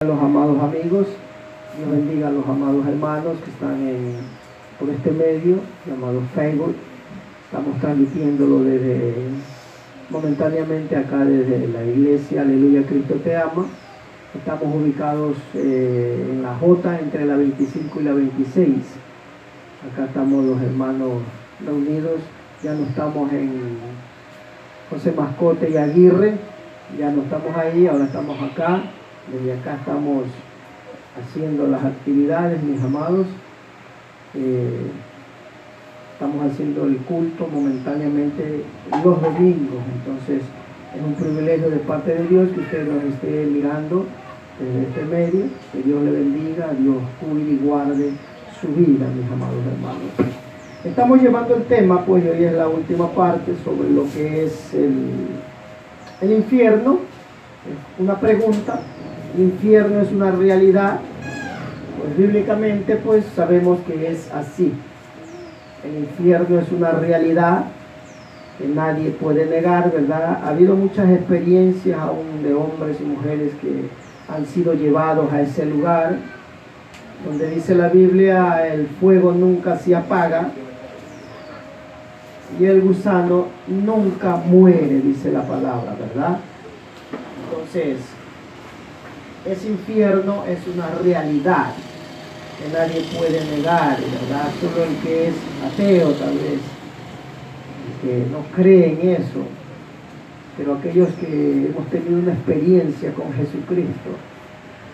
A los amados amigos, Dios bendiga a los amados hermanos que están por este medio llamado Facebook. Estamos transmitiéndolo momentáneamente acá desde la iglesia Aleluya Cristo Te Ama. Estamos ubicados en la J entre la 25 y la 26. Acá estamos los hermanos reunidos. Ya no estamos en José Mascote y Aguirre, ya no estamos ahí, ahora estamos acá. Desde acá estamos haciendo las actividades, mis amados. Estamos haciendo el culto momentáneamente los domingos. Entonces es un privilegio de parte de Dios que usted nos esté mirando desde este medio. Que Dios le bendiga, Dios cuide y guarde su vida, mis amados hermanos. Estamos llevando el tema, pues hoy es la última parte sobre lo que es el infierno. Una pregunta: ¿el infierno es una realidad? Pues bíblicamente pues sabemos que es así. El infierno es una realidad que nadie puede negar, ¿verdad? Ha habido muchas experiencias aún de hombres y mujeres que han sido llevados a ese lugar, donde dice la Biblia: el fuego nunca se apaga y el gusano nunca muere, dice la palabra, ¿verdad? Entonces, ese infierno es una realidad que nadie puede negar, ¿verdad? Solo el que es ateo, tal vez, que no cree en eso, pero aquellos que hemos tenido una experiencia con Jesucristo,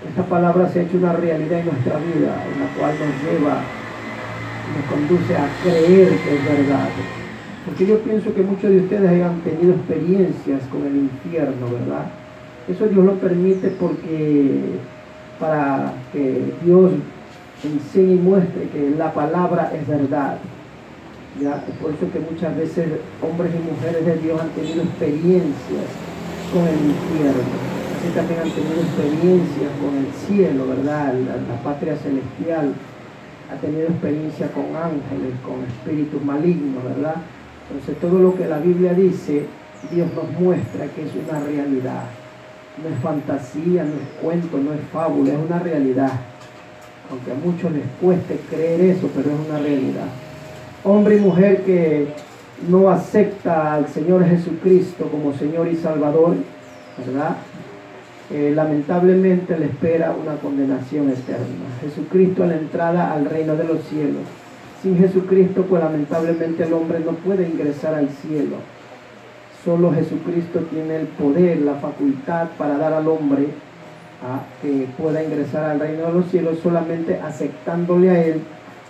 esta palabra se ha hecho una realidad en nuestra vida, en la cual nos lleva, nos conduce a creer que es verdad. Porque yo pienso que muchos de ustedes hayan tenido experiencias con el infierno, ¿verdad? Eso Dios lo permite para que Dios enseñe y muestre que la palabra es verdad. ¿Ya? Es por eso que muchas veces hombres y mujeres de Dios han tenido experiencias con el infierno. Así también han tenido experiencias con el cielo, ¿verdad? La patria celestial ha tenido experiencia con ángeles, con espíritus malignos, ¿verdad? Entonces todo lo que la Biblia dice, Dios nos muestra que es una realidad. No es fantasía, no es cuento, no es fábula, es una realidad. Aunque a muchos les cueste creer eso, pero es una realidad. Hombre y mujer que no acepta al Señor Jesucristo como Señor y Salvador, ¿verdad? Lamentablemente le espera una condenación eterna. Jesucristo es la entrada al reino de los cielos. Sin Jesucristo, pues lamentablemente el hombre no puede ingresar al cielo. Solo Jesucristo tiene el poder, la facultad para dar al hombre que pueda ingresar al reino de los cielos, solamente aceptándole a Él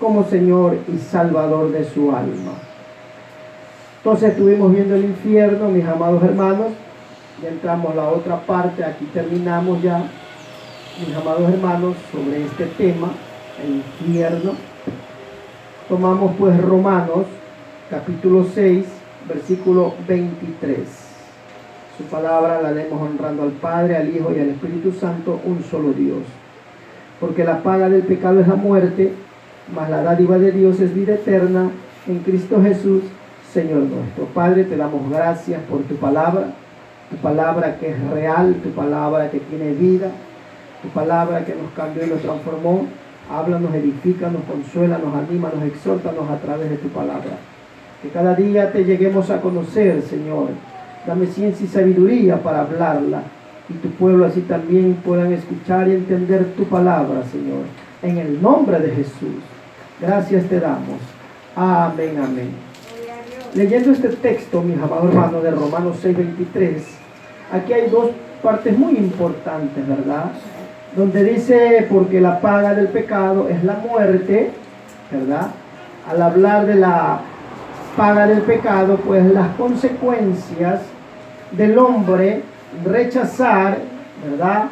como Señor y Salvador de su alma. Entonces estuvimos viendo el infierno, mis amados hermanos. Ya entramos a la otra parte, aquí terminamos ya, mis amados hermanos, sobre este tema, el infierno. Tomamos pues Romanos capítulo 6, versículo 23. Su palabra la leemos honrando al Padre, al Hijo y al Espíritu Santo, un solo Dios. Porque la paga del pecado es la muerte, mas la dádiva de Dios es vida eterna en Cristo Jesús, Señor nuestro. Padre, te damos gracias por tu palabra que es real, tu palabra que tiene vida, tu palabra que nos cambió y nos transformó. Háblanos, edifícanos, consuélanos, anímanos, exhórtanos a través de tu palabra. Que cada día te lleguemos a conocer, Señor. Dame ciencia y sabiduría para hablarla, y tu pueblo así también puedan escuchar y entender tu palabra, Señor. En el nombre de Jesús. Gracias te damos. Amén, amén. Leyendo este texto, mis amados hermanos, de Romanos 6:23, aquí hay dos partes muy importantes, ¿verdad? Donde dice: porque la paga del pecado es la muerte, ¿verdad? Al hablar de la paga del pecado, pues las consecuencias del hombre rechazar, ¿verdad?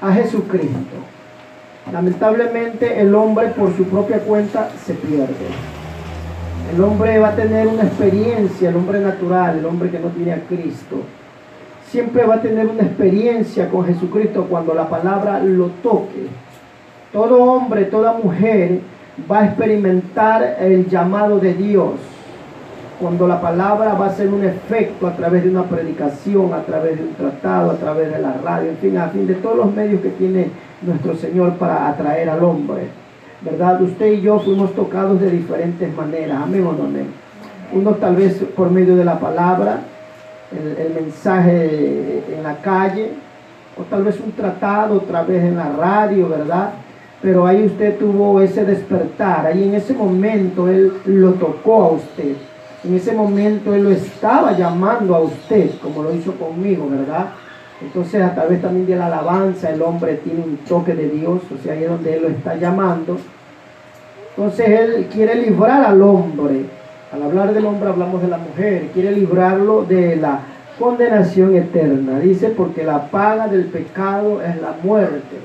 A Jesucristo. Lamentablemente el hombre por su propia cuenta se pierde. El hombre va a tener una experiencia, el hombre natural, el hombre que no tiene a Cristo, siempre va a tener una experiencia con Jesucristo cuando la palabra lo toque. Todo hombre, toda mujer va a experimentar el llamado de Dios cuando la palabra va a hacer un efecto a través de una predicación, a través de un tratado, a través de la radio, en fin, a fin de todos los medios que tiene nuestro Señor para atraer al hombre, ¿verdad? Usted y yo fuimos tocados de diferentes maneras, amén o no amén. Uno tal vez por medio de la palabra, el mensaje en la calle, o tal vez un tratado otra vez en la radio, ¿verdad? Pero ahí usted tuvo ese despertar, ahí en ese momento Él lo tocó a usted, en ese momento Él lo estaba llamando a usted, como lo hizo conmigo, ¿verdad? Entonces a través también de la alabanza el hombre tiene un toque de Dios, o sea, ahí es donde Él lo está llamando. Entonces Él quiere librar al hombre. Al hablar del hombre hablamos de la mujer, quiere librarlo de la condenación eterna. Dice, porque la paga del pecado es la muerte.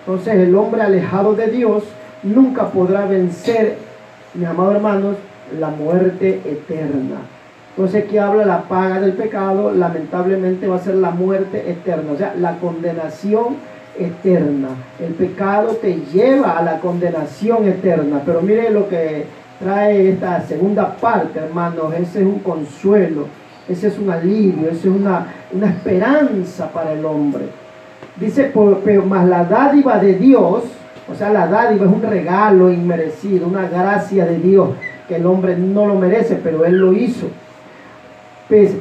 Entonces el hombre alejado de Dios nunca podrá vencer, mis amados hermanos, la muerte eterna. Entonces aquí habla la paga del pecado, lamentablemente va a ser la muerte eterna, o sea, la condenación eterna. El pecado te lleva a la condenación eterna, pero mire lo que trae esta segunda parte, hermanos. Ese es un consuelo, ese es un alivio, ese es una esperanza para el hombre. Dice, pero más la dádiva de Dios, o sea, la dádiva es un regalo inmerecido, una gracia de Dios, que el hombre no lo merece, pero Él lo hizo. Pues,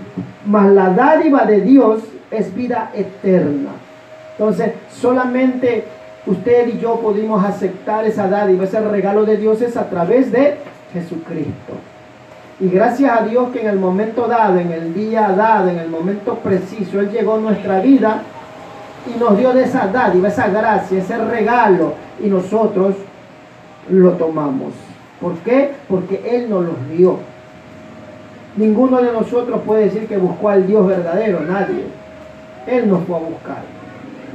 más la dádiva de Dios es vida eterna. Entonces, solamente usted y yo pudimos aceptar esa dádiva, ese regalo de Dios es a través de Jesucristo. Y gracias a Dios que en el momento dado, en el día dado, en el momento preciso, Él llegó a nuestra vida y nos dio de esa dádiva, esa gracia, ese regalo, y nosotros lo tomamos. ¿Por qué? Porque Él nos los dio. Ninguno de nosotros puede decir que buscó al Dios verdadero, nadie. Él nos fue a buscar.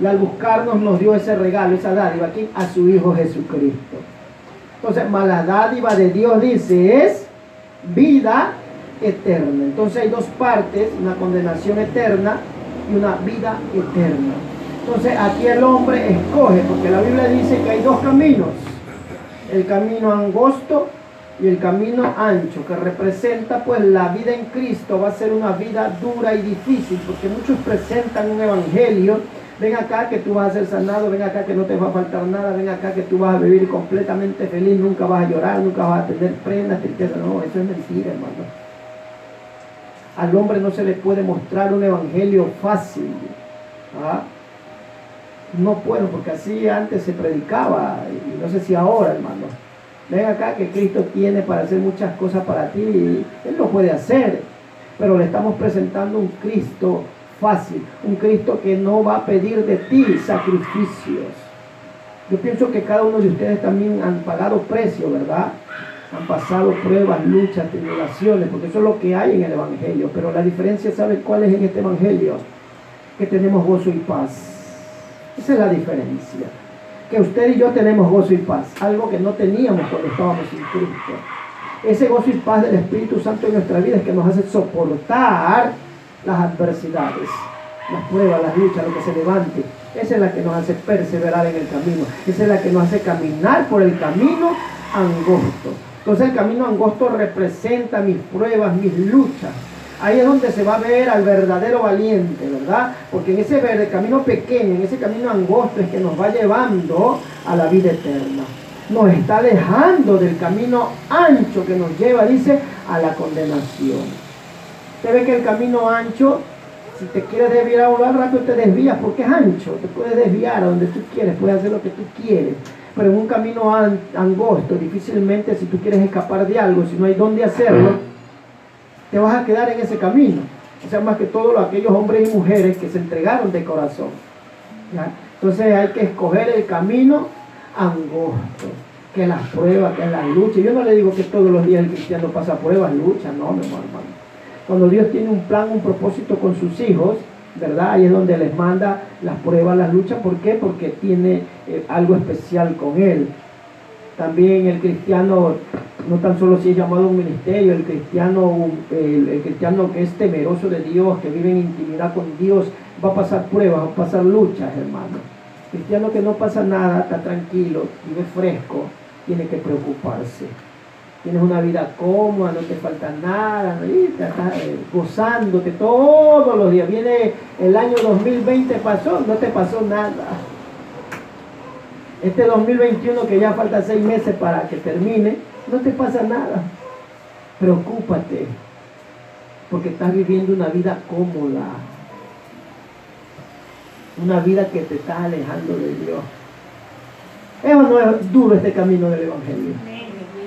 Y al buscarnos nos dio ese regalo, esa dádiva, aquí a su Hijo Jesucristo. Entonces, más la dádiva de Dios, dice, es vida eterna. Entonces hay dos partes, una condenación eterna y una vida eterna. Entonces aquí el hombre escoge, porque la Biblia dice que hay dos caminos, el camino angosto y el camino ancho, que representa pues la vida en Cristo. Va a ser una vida dura y difícil, porque muchos presentan un evangelio: ven acá que tú vas a ser sanado, ven acá que no te va a faltar nada, ven acá que tú vas a vivir completamente feliz, nunca vas a llorar, nunca vas a tener prendas, tristeza. No, eso es mentira, hermano. Al hombre no se le puede mostrar un evangelio fácil. ¿Ah? No puedo, porque así antes se predicaba, y no sé si ahora, hermano. Ven acá que Cristo tiene para hacer muchas cosas para ti, y Él lo puede hacer, pero le estamos presentando un Cristo fácil, un Cristo que no va a pedir de ti sacrificios. Yo pienso que cada uno de ustedes también han pagado precio, ¿verdad? Han pasado pruebas, luchas, tribulaciones, porque eso es lo que hay en el evangelio. Pero la diferencia, ¿sabe cuál es en este evangelio? Que tenemos gozo y paz. Esa es la diferencia. Que usted y yo tenemos gozo y paz, algo que no teníamos cuando estábamos sin Cristo. Ese gozo y paz del Espíritu Santo en nuestra vida es que nos hace soportar las adversidades, las pruebas, las luchas, lo que se levante. Esa es la que nos hace perseverar en el camino. Esa es la que nos hace caminar por el camino angosto. Entonces el camino angosto representa mis pruebas, mis luchas. Ahí es donde se va a ver al verdadero valiente, ¿verdad? Porque en ese camino pequeño, en ese camino angosto es que nos va llevando a la vida eterna. Nos está alejando del camino ancho que nos lleva, dice, a la condenación. Usted ve que el camino ancho, si te quieres desviar a volar rápido, te desvías porque es ancho. Te puedes desviar a donde tú quieres, puedes hacer lo que tú quieres. Pero en un camino angosto, difícilmente, si tú quieres escapar de algo, si no hay dónde hacerlo, te vas a quedar en ese camino. O sea, más que todo aquellos hombres y mujeres que se entregaron de corazón, ¿ya? Entonces hay que escoger el camino angosto, que las pruebas, que las luchas. Yo no le digo que todos los días el cristiano pasa pruebas, luchas, no, mi hermano. Cuando Dios tiene un plan, un propósito con sus hijos, ¿verdad? Ahí es donde les manda las pruebas, las luchas. ¿Por qué? Porque tiene algo especial con Él. También el cristiano, no tan solo si es llamado a un ministerio, el cristiano que es temeroso de Dios, que vive en intimidad con Dios, va a pasar pruebas, va a pasar luchas, hermano. El cristiano que no pasa nada, está tranquilo, vive fresco, tiene que preocuparse. tienes una vida cómoda, no te falta nada, ¿no? Y te estás gozándote todos los días. Viene el año 2020, pasó, no te pasó nada. Este 2021 que ya falta 6 meses para que termine, no te pasa nada. Preocúpate, porque estás viviendo una vida cómoda, una vida que te está alejando de Dios. Eso no es duro, este camino del Evangelio.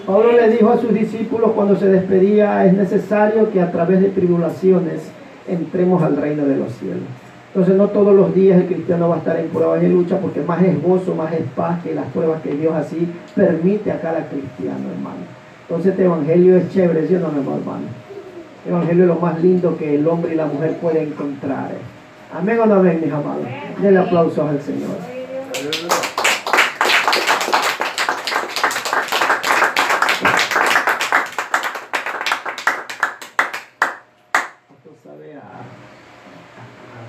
Pablo le dijo a sus discípulos cuando se despedía: es necesario que a través de tribulaciones entremos al reino de los cielos. Entonces no todos los días el cristiano va a estar en pruebas y lucha, porque más es gozo, más es paz que las pruebas que Dios así permite a cada cristiano, hermano. Entonces este evangelio es chévere, ¿sí o no, hermano? El evangelio es lo más lindo que el hombre y la mujer pueden encontrar. Amén o no amén, mis amados. Denle aplausos al Señor.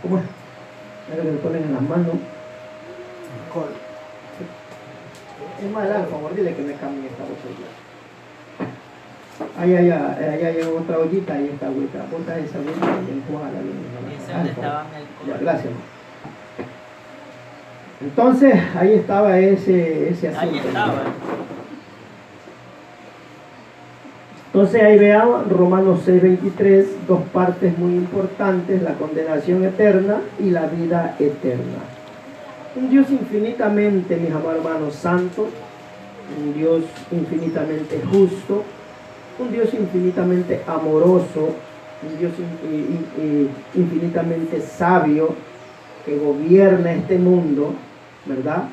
¿Cómo es? Mira que le ponen en las manos. Es más largo, por favor, dile que me cambie esta botella. Allá hay otra ollita, ahí está agüita. Ponta esa agüita y enjuágala. Ese donde estaba en el ya, gracias. Entonces, ahí estaba ese asunto. Ahí estaba. Entonces ahí veamos Romanos 6:23, dos partes muy importantes: la condenación eterna y la vida eterna. Un Dios infinitamente, mis amados hermanos, santo, un Dios infinitamente justo, un Dios infinitamente amoroso, un Dios infinitamente sabio, que gobierna este mundo, ¿verdad?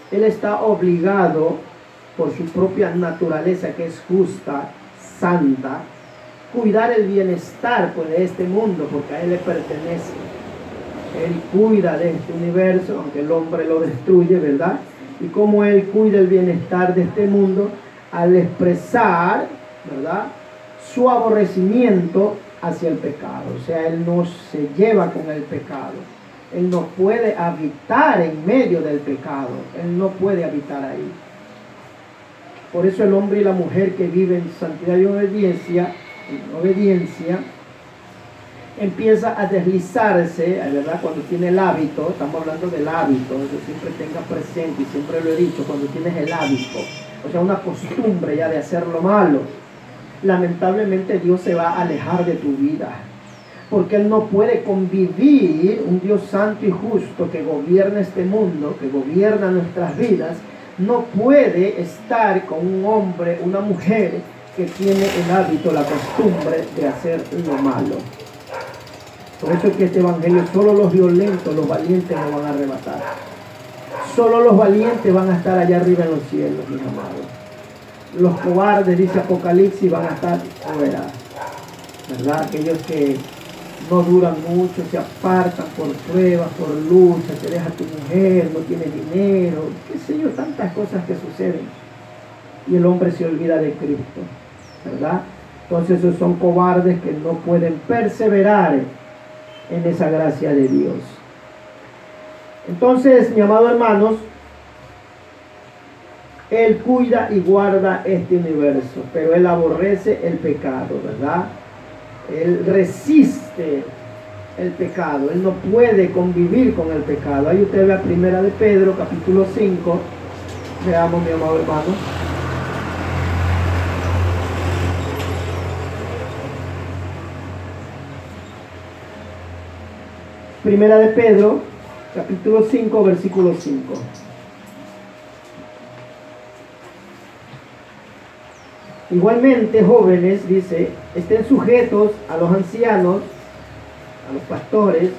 Él está obligado por su propia naturaleza, que es justa, santa, cuidar el bienestar pues, de este mundo, porque a Él le pertenece. Él cuida de este universo, aunque el hombre lo destruye, ¿verdad? Y cómo Él cuida el bienestar de este mundo al expresar, ¿verdad?, su aborrecimiento hacia el pecado. O sea, Él no se lleva con el pecado. Él no puede habitar en medio del pecado. Él no puede habitar ahí. Por eso el hombre y la mujer que viven en santidad y obediencia, empieza a deslizarse, ¿verdad? Cuando tiene el hábito, estamos hablando del hábito, eso siempre tenga presente, y siempre lo he dicho, cuando tienes el hábito, o sea, una costumbre ya de hacer lo malo, lamentablemente Dios se va a alejar de tu vida, porque Él no puede convivir, un Dios santo y justo que gobierna este mundo, que gobierna nuestras vidas, no puede estar con un hombre, una mujer que tiene el hábito, la costumbre de hacer lo malo. Por eso es que este evangelio, solo los violentos, los valientes lo van a arrebatar. Solo los valientes van a estar allá arriba en los cielos, mis amados. Los cobardes, dice Apocalipsis, van a estar fuera, ¿verdad? Aquellos que no duran mucho, se apartan por pruebas, por luchas, te deja tu mujer, no tienes dinero, qué sé yo, tantas cosas que suceden. Y el hombre se olvida de Cristo, ¿verdad? Entonces esos son cobardes que no pueden perseverar en esa gracia de Dios. Entonces, mi amado hermanos, Él cuida y guarda este universo, pero Él aborrece el pecado, ¿verdad? Él resiste el pecado, Él no puede convivir con el pecado. Ahí usted ve a Primera de Pedro, capítulo 5, veamos, mi amado hermano. Primera de Pedro, capítulo 5, versículo 5. Igualmente, jóvenes, dice, estén sujetos a los ancianos, a los pastores,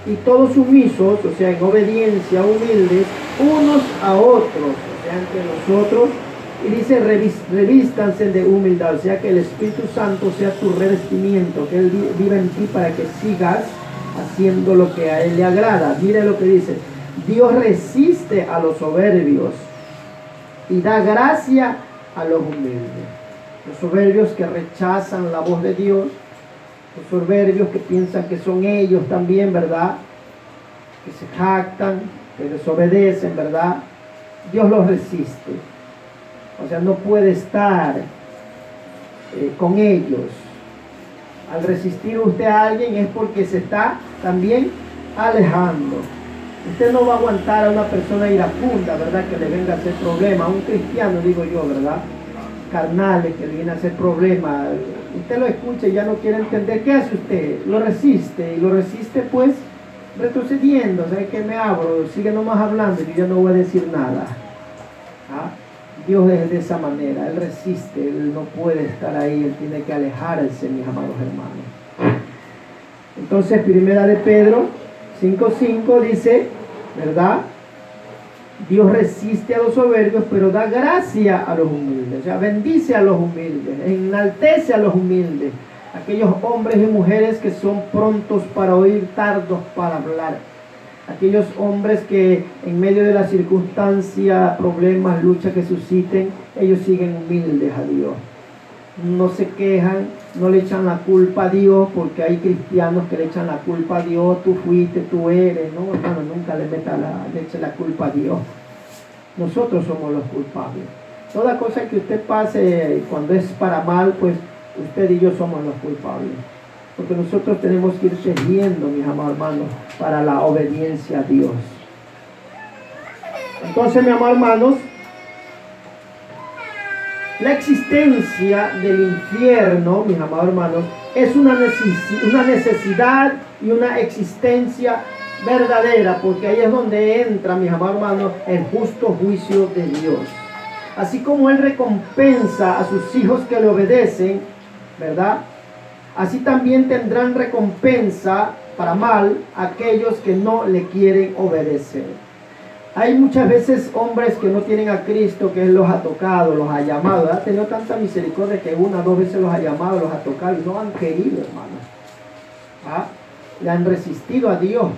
y todos sumisos, o sea, en obediencia, humildes, unos a otros, o sea, entre nosotros, y dice, revístanse de humildad, o sea, que el Espíritu Santo sea tu revestimiento, que Él viva en ti para que sigas haciendo lo que a Él le agrada. Mire lo que dice: Dios resiste a los soberbios y da gracia a los humildes. Los soberbios que rechazan la voz de Dios, los soberbios que piensan que son ellos también, ¿verdad?, que se jactan, que desobedecen, ¿verdad?, Dios los resiste. O sea, no puede estar con ellos. Al resistir usted a alguien es porque se está también alejando. Usted no va a aguantar a una persona iracunda, ¿verdad? Que le venga a hacer problema, a un cristiano, digo yo, ¿verdad? Carnales, que le viene a hacer problema. Usted lo escucha y ya no quiere entender. ¿Qué hace usted? Lo resiste, y lo resiste pues retrocediendo. ¿Sabe qué? Me abro, sigue nomás hablando y yo ya no voy a decir nada. ¿Ah? Dios es de esa manera, Él resiste, Él no puede estar ahí, Él tiene que alejarse, mis amados hermanos. Entonces, primera de Pedro 5:5 dice, ¿verdad? Dios resiste a los soberbios, pero da gracia a los humildes. O sea, bendice a los humildes, enaltece a los humildes. Aquellos hombres y mujeres que son prontos para oír, tardos para hablar. Aquellos hombres que en medio de la circunstancia, problemas, luchas que susciten, ellos siguen humildes a Dios. No se quejan, no le echan la culpa a Dios, porque hay cristianos que le echan la culpa a Dios. Tú fuiste, tú eres. No, hermano, nunca le eche la culpa a Dios. Nosotros somos los culpables. Toda cosa que usted pase cuando es para mal, pues usted y yo somos los culpables. Porque nosotros tenemos que ir cediendo, mis amados hermanos, para la obediencia a Dios. Entonces, mis amados hermanos, la existencia del infierno, mis amados hermanos, es una necesidad y una existencia verdadera, porque ahí es donde entra, mis amados hermanos, el justo juicio de Dios. Así como Él recompensa a sus hijos que le obedecen, ¿verdad? Así también tendrán recompensa para mal aquellos que no le quieren obedecer. Hay muchas veces hombres que no tienen a Cristo, que Él los ha tocado, los ha llamado. Ha tenido tanta misericordia que una o dos veces los ha llamado, los ha tocado y no han querido, hermanos. ¿Ah? Le han resistido a Dios.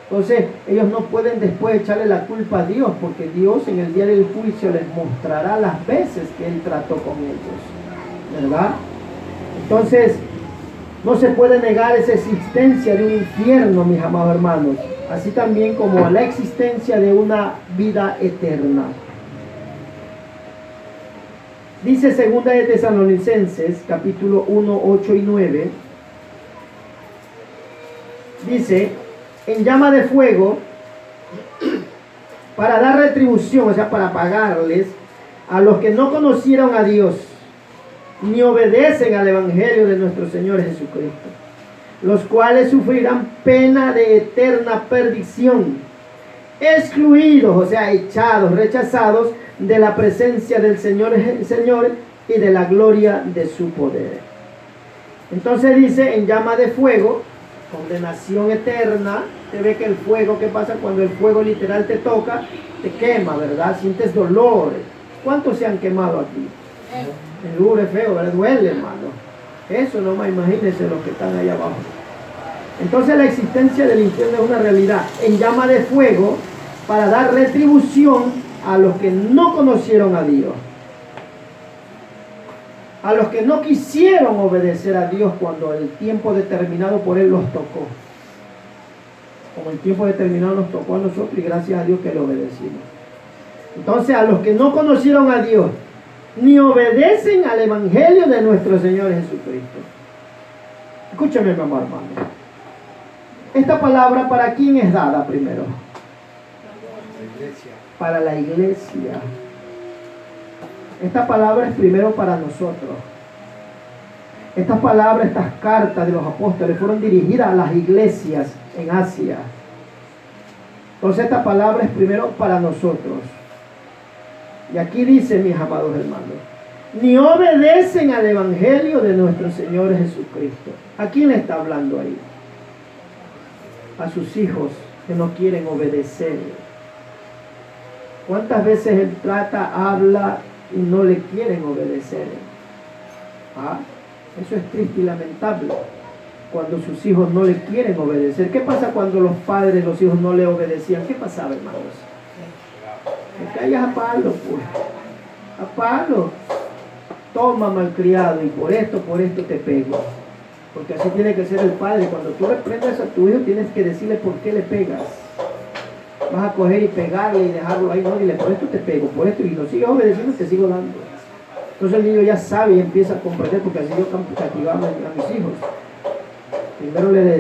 Entonces, ellos no pueden después echarle la culpa a Dios, porque Dios en el día del juicio les mostrará las veces que Él trató con ellos, ¿verdad? Entonces, no se puede negar esa existencia de un infierno, mis amados hermanos, así también como la existencia de una vida eterna. Dice 2 de Tesalonicenses, capítulo 1, 8 y 9, dice, en llama de fuego, para dar retribución, o sea, para pagarles a los que no conocieron a Dios, ni obedecen al Evangelio de nuestro Señor Jesucristo, los cuales sufrirán pena de eterna perdición, excluidos, o sea, echados, rechazados de la presencia del Señor y de la gloria de su poder. Entonces dice, en llama de fuego, condenación eterna. Te ve que el fuego, ¿qué pasa cuando el fuego literal te toca? Te quema, ¿verdad? Sientes dolor. ¿Cuántos se han quemado aquí? El duro es feo, ¿verdad? Duele, hermano. Eso nomás, imagínense los que están allá abajo. Entonces la existencia del infierno es una realidad en llama de fuego para dar retribución a los que no conocieron a Dios, a los que no quisieron obedecer a Dios cuando el tiempo determinado por Él los tocó. Como el tiempo determinado nos tocó a nosotros y gracias a Dios que le obedecimos. Entonces, a los que no conocieron a Dios ni obedecen al Evangelio de nuestro Señor Jesucristo. Escúchame, mi amor, hermano. Esta palabra, ¿para quién es dada primero? Para la iglesia. Esta palabra es primero para nosotros. Estas palabras, estas cartas de los apóstoles fueron dirigidas a las iglesias en Asia. Entonces esta palabra es primero para nosotros. Y aquí dice, mis amados hermanos, ni obedecen al Evangelio de nuestro Señor Jesucristo. ¿A quién le está hablando ahí? A sus hijos que no quieren obedecer. ¿Cuántas veces Él trata, habla y no le quieren obedecer? ¿Ah? Eso es triste y lamentable. Cuando sus hijos no le quieren obedecer. ¿Qué pasa cuando los padres, los hijos no le obedecían? ¿Qué pasaba, hermanos? Te callas a palo, pues. A palo. Toma, malcriado, y por esto te pego. Porque así tiene que ser el padre. Cuando tú reprendas a tu hijo, tienes que decirle por qué le pegas. Vas a coger y pegarle y dejarlo ahí. No, dile, por esto te pego, por esto. Y lo sigues obedeciendo, te sigo dando. Entonces el niño ya sabe y empieza a comprender, porque así yo castigaba a mis hijos. Primero le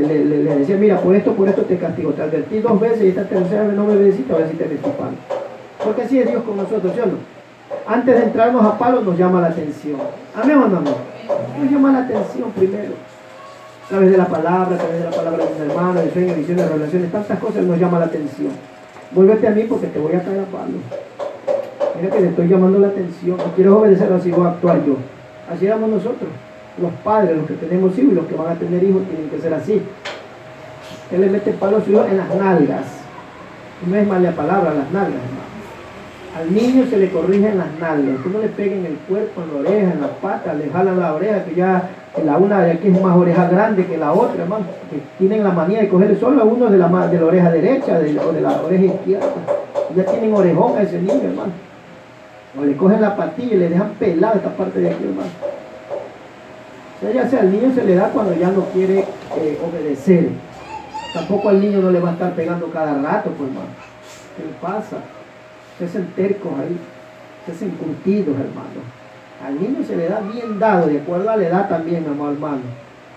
decía, mira, por esto te castigo. Te advertí 2 veces y esta tercera vez no me obedeciste, ahora sí te metí palo. Porque así es Dios con nosotros, ¿sí o no? Antes de entrarnos a palo nos llama la atención. ¿Amén o no? Nos llama la atención primero. A través de la palabra de un hermano, de sueños, visiones, revelaciones, tantas cosas nos llama la atención. Vuélvete a mí porque te voy a caer a palo. Mira que te estoy llamando la atención. No quieres obedecer, así voy a actuar yo. Así éramos nosotros. Los padres, los que tenemos hijos y los que van a tener hijos tienen que ser así. Él le mete palo a su hijo en las nalgas. No es mala palabra, las nalgas, hermano. Al niño se le corrige en las nalgas. Tú no le pegues en el cuerpo, en la oreja, en las patas, le jalan la oreja, que ya la una de aquí es más oreja grande que la otra, hermano. Que tienen la manía de cogerle solo a uno de la oreja derecha o de la oreja izquierda. Ya tienen orejón a ese niño, hermano. O le cogen la patilla y le dejan pelada esta parte de aquí, hermano. O sea, ya sea al niño se le da cuando ya no quiere obedecer. Tampoco al niño no le va a estar pegando cada rato, pues, hermano. ¿Qué le pasa? Se hacen tercos ahí, se hacen curtidos, hermano. Al niño se le da bien dado, de acuerdo a la edad también, hermano.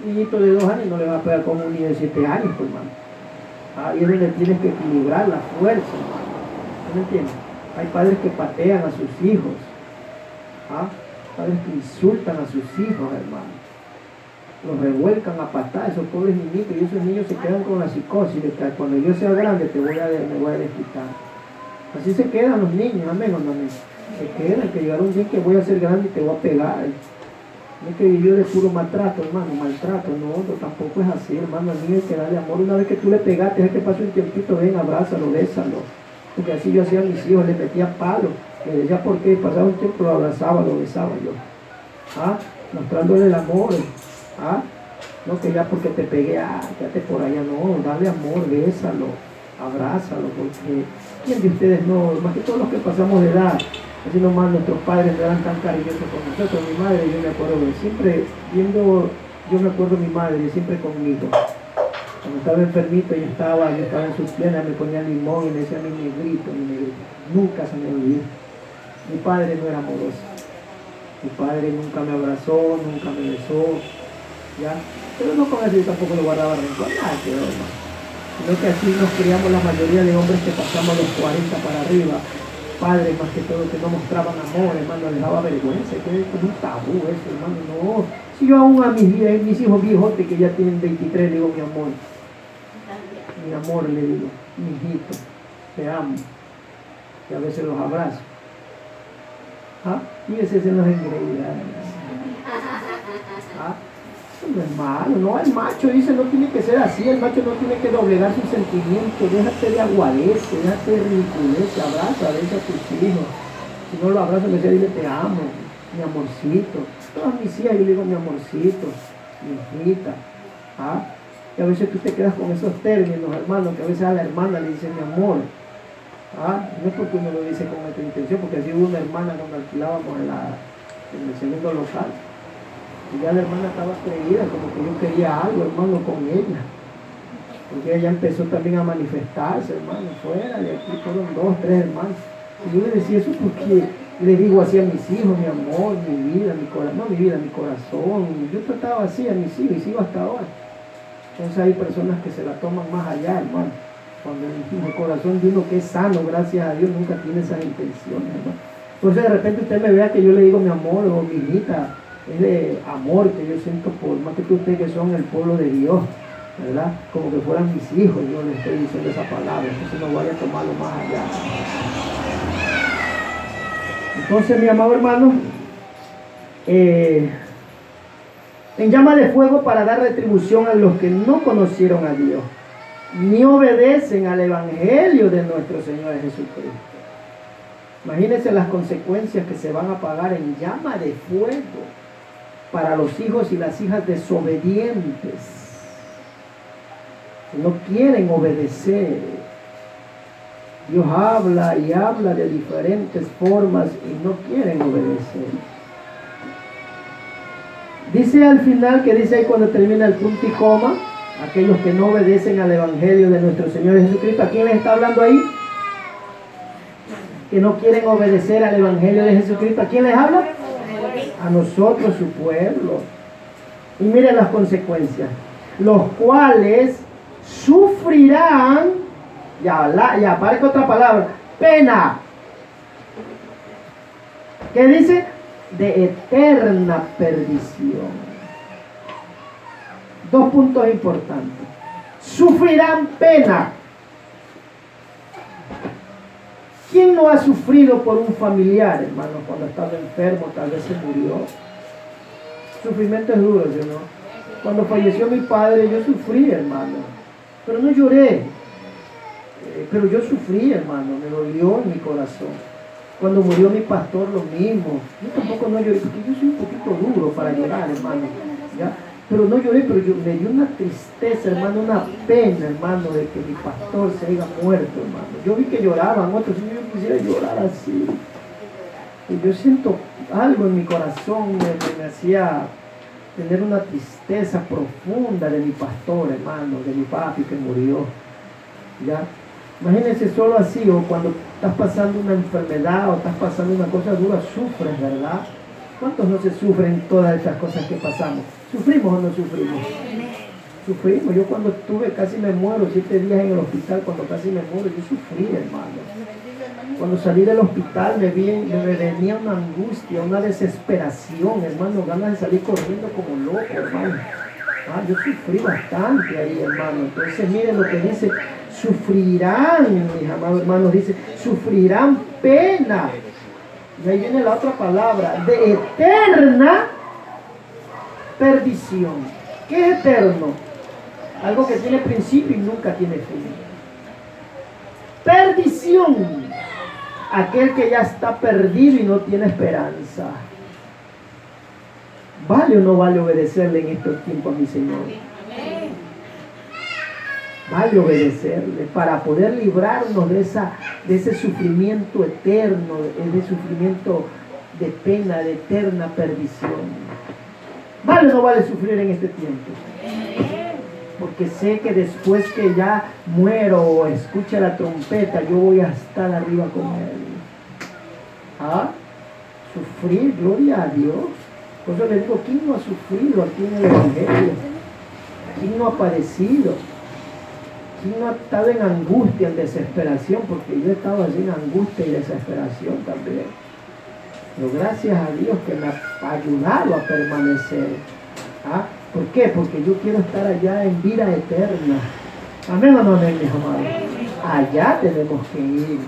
Un niñito de 2 años no le va a pegar como un niño de 7 años, pues, hermano. Ahí es donde tienes que equilibrar la fuerza, hermano. ¿No me entiendes? Hay padres que patean a sus hijos. Padres que insultan a sus hijos, hermano. Los revuelcan a patadas, esos pobres niñitos, y esos niños se quedan con la psicosis de que cuando yo sea grande me voy a desquitar. Así se quedan los niños, amén o no amén. Se quedan, que llegará un día que voy a ser grande y te voy a pegar. No es que vivió de puro maltrato, hermano, maltrato, no, tampoco es así, hermano. Al niño hay que darle amor. Una vez que tú le pegaste, es que pase un tiempito, ven, abrázalo, bésalo. Porque así yo hacía a mis hijos, les metía palo. Le decía por qué, pasaba un tiempo, lo abrazaba, lo besaba yo. Mostrándole el amor. No que ya porque te pegué, quédate por allá, no, dale amor, bésalo, abrázalo, porque ¿quién de ustedes no? Más que todos los que pasamos de edad, así nomás nuestros padres no eran tan cariñosos con nosotros. Mi madre, yo me acuerdo, siempre yo me acuerdo de mi madre, siempre conmigo. Cuando estaba enfermito, yo estaba en sus piernas, me ponía limón y me decía mi negrito, nunca se me olvidó. Mi padre no era amoroso, mi padre nunca me abrazó, nunca me besó, ¿ya? Pero no con eso yo tampoco lo guardaba rencor, nada que ver, hermano. Sino que así nos criamos la mayoría de hombres que pasamos los 40 para arriba, padres más que todo que no mostraban amor, hermano, les daba vergüenza, que es como un tabú eso, hermano, no. Si yo aún a mis hijos viejotes que ya tienen 23 le digo mi amor, le digo, mi hijito, te amo, y a veces los abrazo. Y ese se nos engreía. Eso no es malo, no, el macho dice no tiene que ser así, el macho no tiene que doblegar sus sentimientos, déjate de aguadece, déjate de ridiculez, abraza a veces a tus hijos. Si no lo abrazo, le dile te amo, mi amorcito. Todas mis hijas yo le digo mi amorcito, mi hijita. Y a veces tú te quedas con esos términos, hermano, que a veces a la hermana le dice mi amor. No es porque uno lo dice con esta intención, porque así hubo una hermana cuando alquilábamos en el segundo local. Y ya la hermana estaba creída, como que yo quería algo, hermano, con ella. Porque ella empezó también a manifestarse, hermano, fuera de aquí fueron 2, 3 hermanos. Y yo le decía eso porque le digo así a mis hijos, mi amor, mi vida, mi corazón, no mi vida, mi corazón. Yo trataba así a mis hijos y sigo hasta ahora. Entonces hay personas que se la toman más allá, hermano. Cuando el corazón de uno que es sano, gracias a Dios, nunca tiene esas intenciones, hermano. Entonces de repente usted me vea que yo le digo mi amor o mi hijita, es de amor que yo siento por más que ustedes que son el pueblo de Dios, ¿verdad? Como que fueran mis hijos, yo les estoy diciendo esa palabra, entonces no vaya a tomarlo más allá. Entonces, mi amado hermano, en llama de fuego para dar retribución a los que no conocieron a Dios, ni obedecen al Evangelio de nuestro Señor Jesucristo. Imagínense las consecuencias que se van a pagar en llama de fuego para los hijos y las hijas desobedientes, que no quieren obedecer. Dios habla y habla de diferentes formas y no quieren obedecer. Dice al final, que dice ahí cuando termina el punto y coma, aquellos que no obedecen al Evangelio de nuestro Señor Jesucristo. ¿A quién les está hablando ahí? Que no quieren obedecer al Evangelio de Jesucristo. ¿A quién les habla? A nosotros, su pueblo. Y miren las consecuencias. Los cuales sufrirán, ya aparece otra palabra, pena. ¿Qué dice? De eterna perdición. Dos puntos importantes. Sufrirán pena. ¿Quién no ha sufrido por un familiar, hermano, cuando estaba enfermo, tal vez se murió? Sufrimiento es duro, ¿sí o no? Cuando falleció mi padre, yo sufrí, hermano, pero no lloré. Pero yo sufrí, hermano, me dolió en mi corazón. Cuando murió mi pastor, lo mismo. Yo tampoco no lloré, porque yo soy un poquito duro para llorar, hermano. ¿Ya? Pero no lloré, pero me dio una tristeza, hermano, una pena, hermano, de que mi pastor se haya muerto, hermano. Yo vi que lloraban otros, y yo quisiera llorar así. Y yo siento algo en mi corazón que me hacía tener una tristeza profunda de mi pastor, hermano, de mi papi que murió. ¿Ya? Imagínense solo así, o cuando estás pasando una enfermedad o estás pasando una cosa dura, sufres, ¿verdad? ¿Cuántos no se sufren todas estas cosas que pasamos? ¿Sufrimos o no sufrimos? Sufrimos. Yo cuando estuve, casi me muero, 7 días en el hospital, cuando casi me muero, yo sufrí, hermano. Cuando salí del hospital me venía una angustia, una desesperación, hermano, ganas de salir corriendo como loco, hermano. Yo sufrí bastante ahí, hermano. Entonces miren lo que dice, sufrirán, mis amados hermanos, dice, sufrirán pena. Y ahí viene la otra palabra, de eterna perdición. ¿Qué es eterno? Algo que tiene principio y nunca tiene fin. Perdición. Aquel que ya está perdido y no tiene esperanza. ¿Vale o no vale obedecerle en estos tiempos a mi Señor? Vale obedecerle para poder librarnos de ese sufrimiento eterno, de sufrimiento de pena, de eterna perdición. ¿Vale o no vale sufrir en este tiempo? Porque sé que después que ya muero o escuche la trompeta, yo voy a estar arriba con Él. Sufrir, gloria a Dios. Por eso le digo, ¿quién no ha sufrido aquí en el Evangelio? ¿Quién no ha padecido? ¿Quién no ha estado en angustia, en desesperación? Porque yo he estado así en angustia y desesperación también. Pero gracias a Dios que me ha ayudado a permanecer. ¿Por qué? Porque yo quiero estar allá en vida eterna. Amén o no amén, mis amados. Allá tenemos que ir.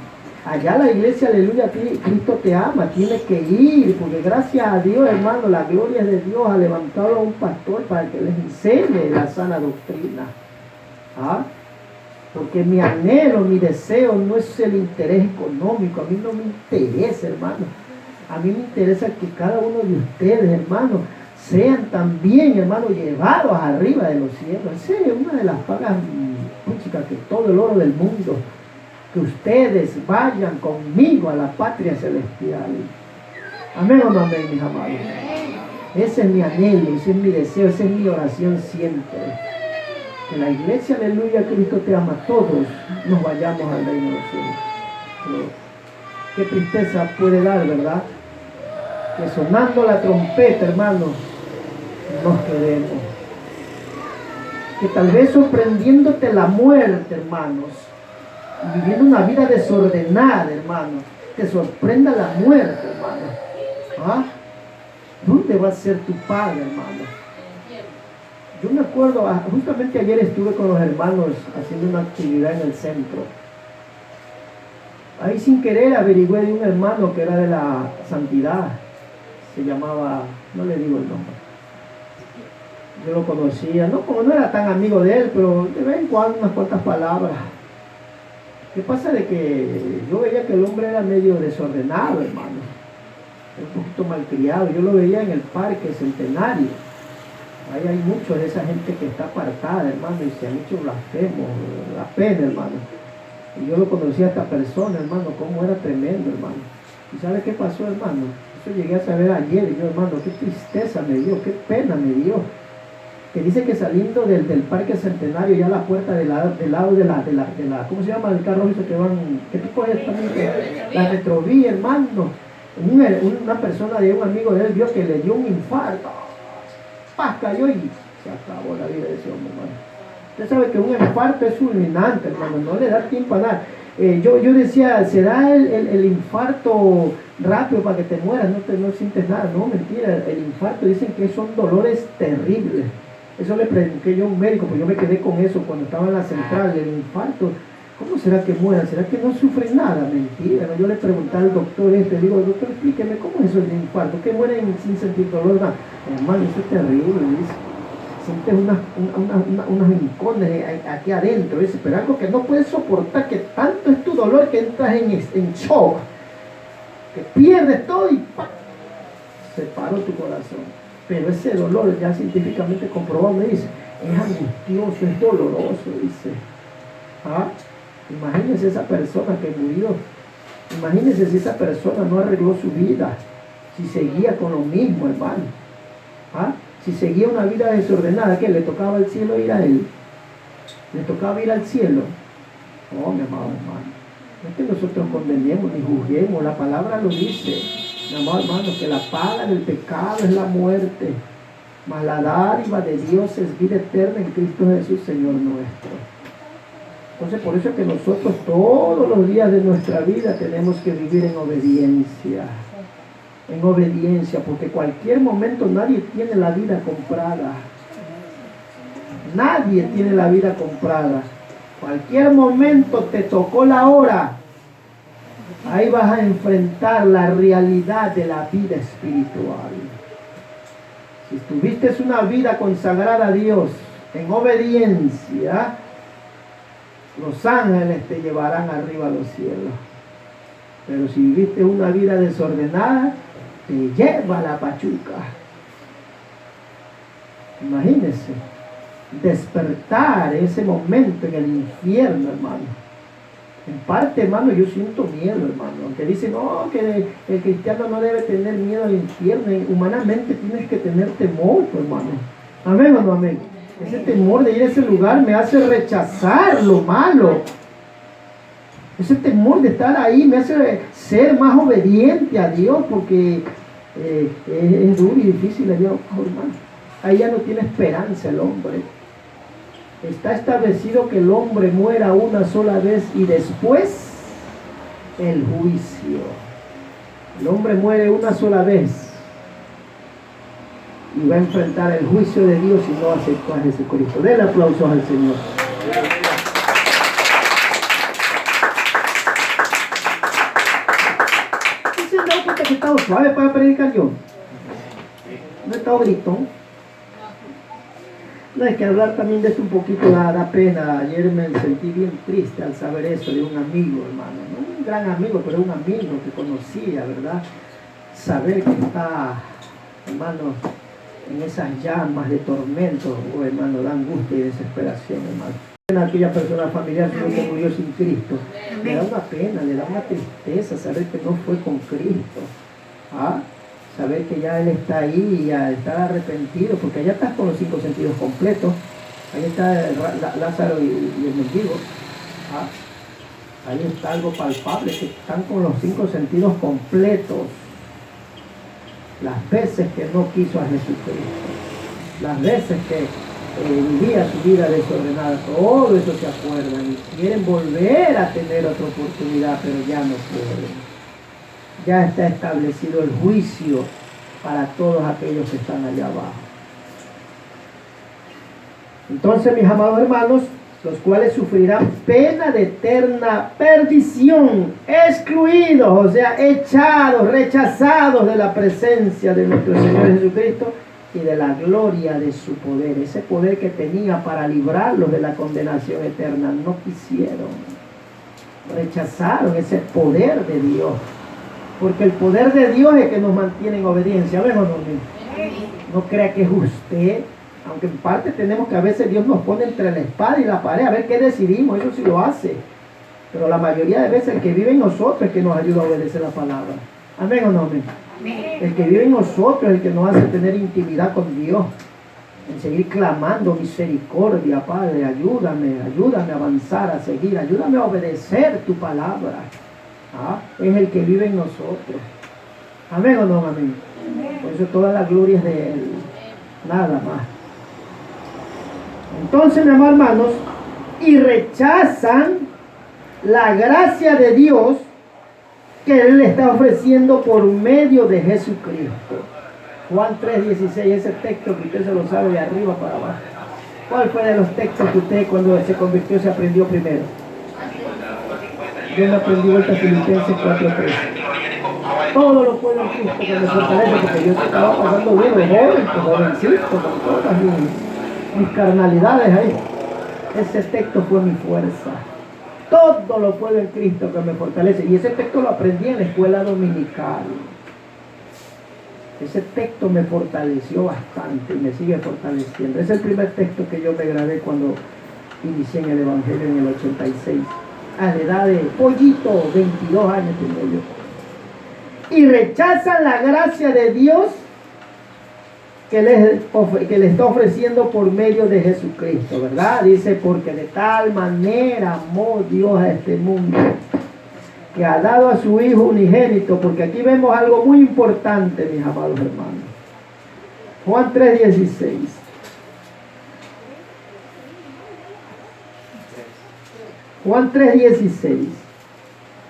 Allá la iglesia, aleluya, Cristo te ama, tienes que ir, porque gracias a Dios, hermano, la gloria de Dios ha levantado a un pastor para que les enseñe la sana doctrina. Porque mi anhelo, mi deseo no es el interés económico, a mí no me interesa, hermano. A mí me interesa que cada uno de ustedes, hermano, sean también, hermano, llevados arriba de los cielos. Esa es una de las pagas, chicas, que todo el oro del mundo, que ustedes vayan conmigo a la patria celestial. Amén o no amén, mis amados. Ese es mi anhelo, ese es mi deseo, esa es mi oración siempre. Que la iglesia, aleluya, Cristo te ama, todos nos vayamos al reino de los cielos. Pero qué tristeza puede dar, ¿verdad? Que sonando la trompeta, hermano, nos quedemos. Que tal vez sorprendiéndote la muerte, hermanos, y viviendo una vida desordenada, hermano, te sorprenda la muerte, hermano. ¿Dónde va a ser tu paga, hermano? Yo me acuerdo, justamente ayer estuve con los hermanos haciendo una actividad en el centro. Ahí sin querer averigüé de un hermano que era de la santidad. Se llamaba, no le digo el nombre. Yo lo conocía, no, como no era tan amigo de él, pero de vez en cuando unas cuantas palabras. ¿Qué pasa? De que yo veía que el hombre era medio desordenado, hermano. Un poquito malcriado. Yo lo veía en el parque Centenario. Ahí hay mucho de esa gente que está apartada, hermano, y se han hecho blasfemos, la pena, hermano. Y yo lo conocía a esta persona, hermano, cómo era tremendo, hermano. ¿Y sabe qué pasó, hermano? Eso llegué a saber ayer, y yo, hermano, qué tristeza me dio, qué pena me dio. Que dice que saliendo del parque Centenario, ya a la puerta del lado de la ¿cómo se llama el carro ese que van? ¿Qué tipo es también? La retrovía, hermano. Una persona de un amigo de él vio que le dio un infarto. ¡Pah! Cayó y se acabó la vida de ese hombre, hermano. Usted sabe que un infarto es fulminante, hermano, no le da tiempo a nada. Yo decía, ¿será el infarto rápido para que te mueras? No sientes nada. No, mentira, el infarto dicen que son dolores terribles. Eso le pregunté yo a un médico, pues yo me quedé con eso cuando estaba en la central. El infarto, ¿cómo será que mueran? ¿Será que no sufren nada? Mentira, ¿no? Yo le pregunté al doctor digo, doctor, explíqueme, ¿cómo es eso del infarto? ¿Que mueren sin sentir dolor? No, hermano, eso es terrible, dice. Sientes unas hincones aquí adentro, dice, pero algo que no puedes soportar, que tanto es tu dolor que entras en shock, que pierdes todo y ¡pam! Se paró tu corazón. Pero ese dolor ya científicamente comprobado, me dice, es angustioso, es doloroso, dice. ¿Ah? Imagínese esa persona que murió, imagínese si esa persona no arregló su vida, si seguía con lo mismo, hermano. ¿Ah? Si seguía una vida desordenada, ¿qué? ¿Le tocaba al cielo ir a él? ¿Le tocaba ir al cielo? No, mi amado hermano. No es que nosotros condenemos ni juzguemos, la palabra lo dice, mi amado hermano, que la paga del pecado es la muerte, mas la dádiva de Dios es vida eterna en Cristo Jesús, Señor nuestro. Entonces, por eso es que nosotros todos los días de nuestra vida tenemos que vivir en obediencia. En obediencia, porque cualquier momento nadie tiene la vida comprada. Nadie tiene la vida comprada. Cualquier momento te tocó la hora. Ahí vas a enfrentar la realidad de la vida espiritual. Si tuviste una vida consagrada a Dios, en obediencia, los ángeles te llevarán arriba a los cielos. Pero si viviste una vida desordenada, te lleva a la pachuca. Imagínense, despertar ese momento en el infierno, hermano. En parte, hermano, yo siento miedo, hermano. Aunque dicen, no, que el cristiano no debe tener miedo al infierno. Humanamente tienes que tener temor, hermano. Amén o no amén. Ese temor de ir a ese lugar me hace rechazar lo malo. Ese temor de estar ahí me hace ser más obediente a Dios, porque es duro y difícil allá, hermano. Ahí ya no tiene esperanza el hombre. Está establecido que el hombre muera una sola vez y después el juicio. El hombre muere una sola vez y va a enfrentar el juicio de Dios si no aceptó a Jesucristo. Denle aplausos al Señor. ¿Se han dado cuenta que he estado suave para predicar yo? No he estado gritón. No, es que hablar también de esto un poquito da pena. Ayer me sentí bien triste al saber eso de un amigo, hermano. No un gran amigo, pero un amigo que conocía, ¿verdad? Saber que está, hermano, en esas llamas de tormento, oh, hermano, da angustia y desesperación, hermano. Aquella persona familiar que murió sin Cristo, le da una pena, le da una tristeza saber que no fue con Cristo. ¿Ah? Saber que ya Él está ahí y a estar arrepentido, porque allá estás con los 5 sentidos completos. Ahí está Lázaro y el mendigo. ¿Ah? Ahí está algo palpable, que están con los 5 sentidos completos. Las veces que no quiso a Jesucristo, las veces que vivía su vida desordenada, todo eso se acuerdan y quieren volver a tener otra oportunidad, pero ya no pueden. Ya está establecido el juicio para todos aquellos que están allá abajo. Entonces, mis amados hermanos, los cuales sufrirán pena de eterna perdición, excluidos, o sea, echados, rechazados de la presencia de nuestro Señor Jesucristo y de la gloria de su poder, ese poder que tenía para librarlos de la condenación eterna. No quisieron, rechazaron ese poder de Dios, porque el poder de Dios es el que nos mantiene en obediencia. ¿Ven o no? No crea que es usted, aunque en parte tenemos que a veces Dios nos pone entre la espada y la pared a ver qué decidimos, eso sí lo hace, pero la mayoría de veces el que vive en nosotros es el que nos ayuda a obedecer la palabra. ¿Amén o no? Amén. El que vive en nosotros es el que nos hace tener intimidad con Dios, en seguir clamando misericordia. Padre, ayúdame a avanzar, a seguir, ayúdame a obedecer tu palabra. ¿Ah? Es el que vive en nosotros. Amén o no, amén. Por eso toda la gloria es de Él. Nada más. Entonces, mis hermanos, y rechazan la gracia de Dios que Él le está ofreciendo por medio de Jesucristo. Juan 3:16, ese texto que usted se lo sabe de arriba para abajo. ¿Cuál fue de los textos que usted cuando se convirtió se aprendió primero? Yo me aprendí vuelta a Filipenses 4:13. Todo lo puedo en Cristo que me fortalece, porque yo estaba pasando bien, jovencito, con todas mis carnalidades ahí. Ese texto fue mi fuerza. Todo lo puedo en Cristo que me fortalece. Y ese texto lo aprendí en la escuela dominical. Ese texto me fortaleció bastante y me sigue fortaleciendo. Es el primer texto que yo me grabé cuando inicié en el Evangelio en el 86. A la edad de pollito, 22 años tengo yo. Y rechazan la gracia de Dios que le está ofreciendo por medio de Jesucristo, ¿verdad? Dice, porque de tal manera amó Dios a este mundo, que ha dado a su Hijo unigénito, porque aquí vemos algo muy importante, mis amados hermanos. Juan 3:16. Juan 3:16.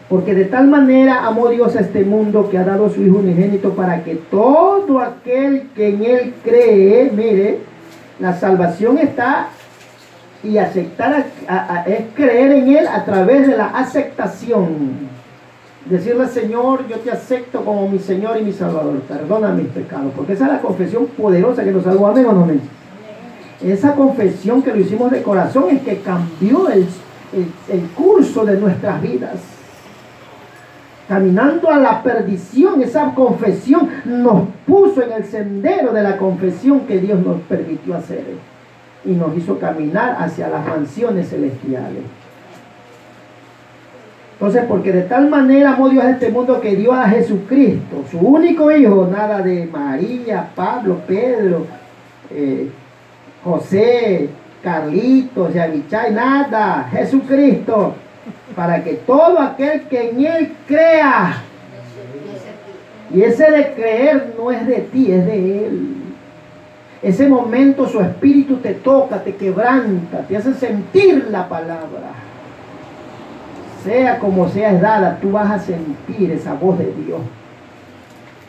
Porque de tal manera amó Dios a este mundo que ha dado a su Hijo unigénito para que todo aquel que en Él cree, mire, la salvación está y aceptar es creer en Él a través de la aceptación. Decirle, Señor, yo te acepto como mi Señor y mi Salvador. Perdona mis pecados. Porque esa es la confesión poderosa que nos salvó. Amén o no, amén. Esa confesión que lo hicimos de corazón es que cambió el curso de nuestras vidas. Caminando a la perdición, esa confesión nos puso en el sendero de la confesión que Dios nos permitió hacer y nos hizo caminar hacia las mansiones celestiales. Entonces, porque de tal manera amó Dios a este mundo que dio a Jesucristo, su único Hijo, nada de María, Pablo, Pedro, José, Carlitos, Yavichay, nada, Jesucristo, para que todo aquel que en Él crea, y ese de creer no es de ti, es de Él. Ese momento su espíritu te toca, te quebranta, te hace sentir la palabra. Sea como sea es dada, tú vas a sentir esa voz de Dios.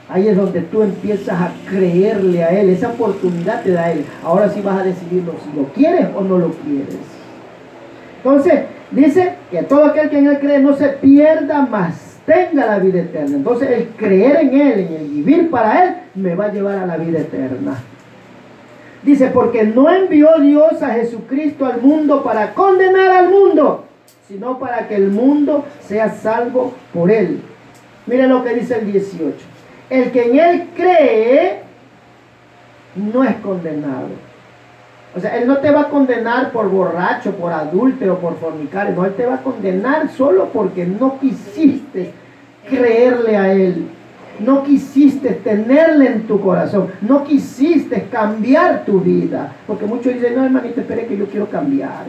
Ahí es donde tú empiezas a creerle a Él. Esa oportunidad te da Él. Ahora sí vas a decidirlo si lo quieres o no lo quieres. Entonces, dice que todo aquel que en Él cree no se pierda, mas tenga la vida eterna. Entonces, el creer en Él, en el vivir para Él, me va a llevar a la vida eterna. Dice, porque no envió Dios a Jesucristo al mundo para condenar al mundo, sino para que el mundo sea salvo por Él. Mire lo que dice el 18. El que en Él cree no es condenado. O sea, Él no te va a condenar por borracho, por adúltero, por fornicario. No, Él te va a condenar solo porque no quisiste creerle a Él. No quisiste tenerle en tu corazón. No quisiste cambiar tu vida. Porque muchos dicen, no, hermanito, espere que yo quiero cambiar.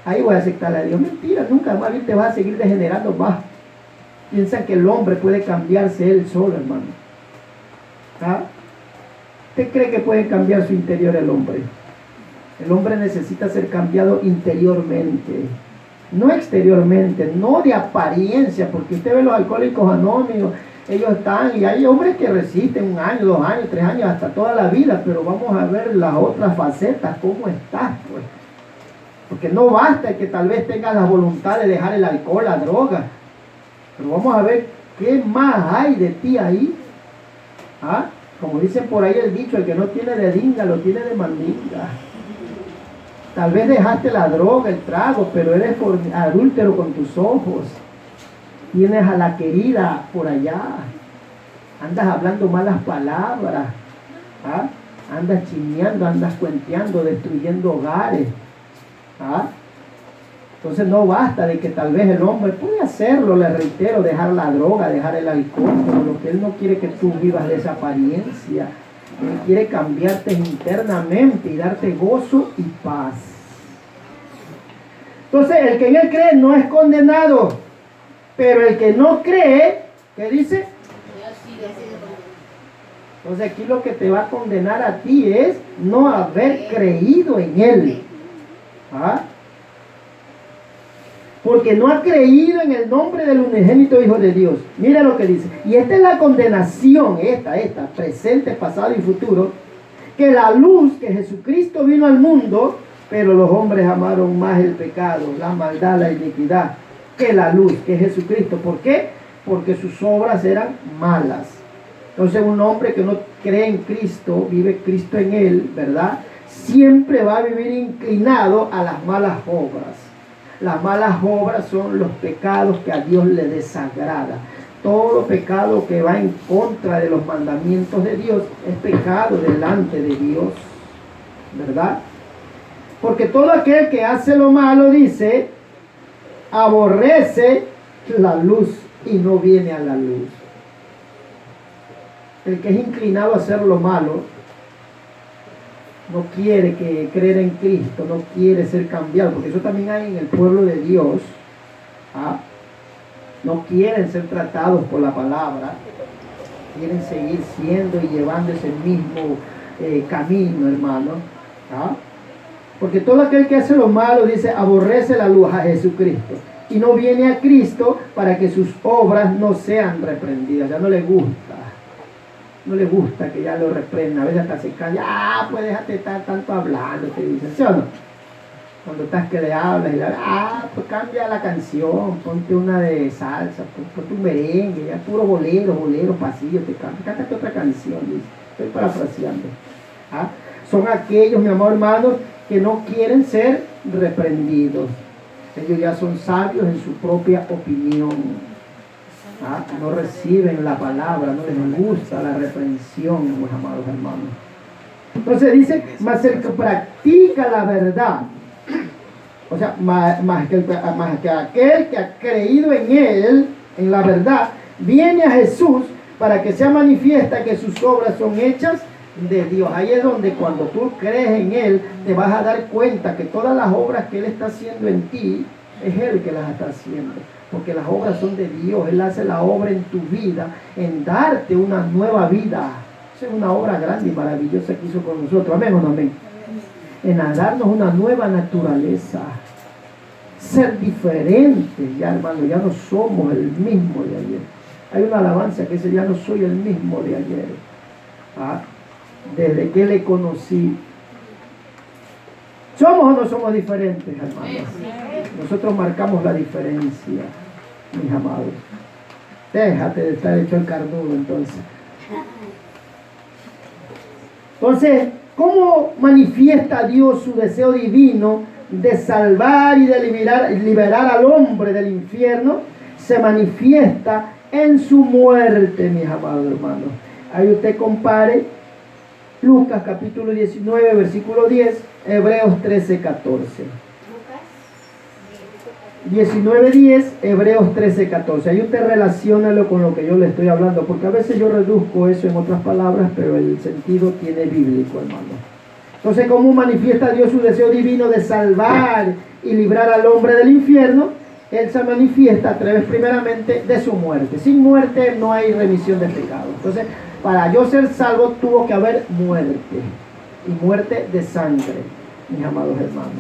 Ahí voy a aceptarle a Dios. Mentira, nunca más bien te vas a seguir degenerando más. Piensan que el hombre puede cambiarse él solo, hermano. ¿Ah? ¿Usted cree que puede cambiar su interior el hombre? El hombre necesita ser cambiado interiormente, no exteriormente, no de apariencia, porque usted ve los alcohólicos anónimos, ellos están, y hay hombres que resisten 1 año, 2 años, 3 años, hasta toda la vida, pero vamos a ver las otras facetas, cómo estás, pues. Porque no basta que tal vez tengas la voluntad de dejar el alcohol, la droga, pero vamos a ver qué más hay de ti ahí. ¿Ah? Como dicen por ahí el dicho, el que no tiene de dinga, lo tiene de mandinga. Tal vez dejaste la droga, el trago, pero eres adúltero con tus ojos. Tienes a la querida por allá. Andas hablando malas palabras. ¿Ah? Andas chismeando, andas cuenteando, destruyendo hogares. ¿Ah? Entonces no basta de que tal vez el hombre puede hacerlo, le reitero, dejar la droga, dejar el alcohol, pero lo que Él no quiere que tú vivas de esa apariencia. Él quiere cambiarte internamente y darte gozo y paz. Entonces, el que en Él cree no es condenado, pero el que no cree, ¿qué dice? Entonces aquí lo que te va a condenar a ti es no haber creído en Él. ¿Ah? Porque no ha creído en el nombre del unigénito Hijo de Dios. Mira lo que dice. Y esta es la condenación, esta, presente, pasado y futuro, que la luz, que Jesucristo vino al mundo, pero los hombres amaron más el pecado, la maldad, la iniquidad, que la luz, que Jesucristo. ¿Por qué? Porque sus obras eran malas. Entonces un hombre que no cree en Cristo, vive Cristo en él, ¿verdad? Siempre va a vivir inclinado a las malas obras. Las malas obras son los pecados que a Dios le desagrada. Todo pecado que va en contra de los mandamientos de Dios es pecado delante de Dios, ¿verdad? Porque todo aquel que hace lo malo, dice, aborrece la luz y no viene a la luz. El que es inclinado a hacer lo malo, no quiere creer en Cristo, no quiere ser cambiado, porque eso también hay en el pueblo de Dios. ¿Ah? No quieren ser tratados por la palabra, quieren seguir siendo y llevando ese mismo camino, hermano. ¿Ah? Porque todo aquel que hace lo malo, dice, aborrece la luz, a Jesucristo, y no viene a Cristo para que sus obras no sean reprendidas. Ya no le gusta. No le gusta que ya lo reprenda. A veces hasta se calla. Pues déjate estar tanto hablando, te dicen, ¿sí o no? Cuando estás que le hablas y le hablas, pues cambia la canción, ponte una de salsa, ponte un merengue, ya puro bolero, pasillo, te canta, cántate otra canción, dice. Estoy parafraseando. ¿Ah? Son aquellos, mi amor hermano, que no quieren ser reprendidos. Ellos ya son sabios en su propia opinión. ¿Ah? No reciben la palabra, no les gusta la reprensión, mis amados hermanos. Entonces dice, mas el que practica la verdad, o sea, más que aquel que ha creído en Él, en la verdad, viene a Jesús para que sea manifiesta que sus obras son hechas de Dios. Ahí es donde cuando tú crees en Él, te vas a dar cuenta que todas las obras que Él está haciendo en ti, es Él que las está haciendo. Porque las obras son de Dios. Él hace la obra en tu vida, en darte una nueva vida. Esa es una obra grande y maravillosa que hizo con nosotros. Amén o no amén. En darnos una nueva naturaleza. Ser diferentes, ya hermano, ya no somos el mismo de ayer. Hay una alabanza que dice, ya no soy el mismo de ayer. ¿Ah? Desde que le conocí. ¿Somos o no somos diferentes, hermanos? Nosotros marcamos la diferencia, mis amados. Déjate de estar hecho el carnudo, entonces. Entonces, ¿cómo manifiesta Dios su deseo divino de salvar y de liberar al hombre del infierno? Se manifiesta en su muerte, mis amados hermanos. Ahí usted compare Lucas capítulo 19, versículo 10, Hebreos 13, 14. 19:10, Hebreos 13:14. Ahí usted relaciónalo con lo que yo le estoy hablando, porque a veces yo reduzco eso en otras palabras, pero el sentido tiene bíblico, hermano. Entonces, ¿cómo manifiesta Dios su deseo divino de salvar y librar al hombre del infierno? Él se manifiesta a través primeramente de su muerte. Sin muerte no hay remisión de pecado. Entonces, para yo ser salvo tuvo que haber muerte, y muerte de sangre, mis amados hermanos.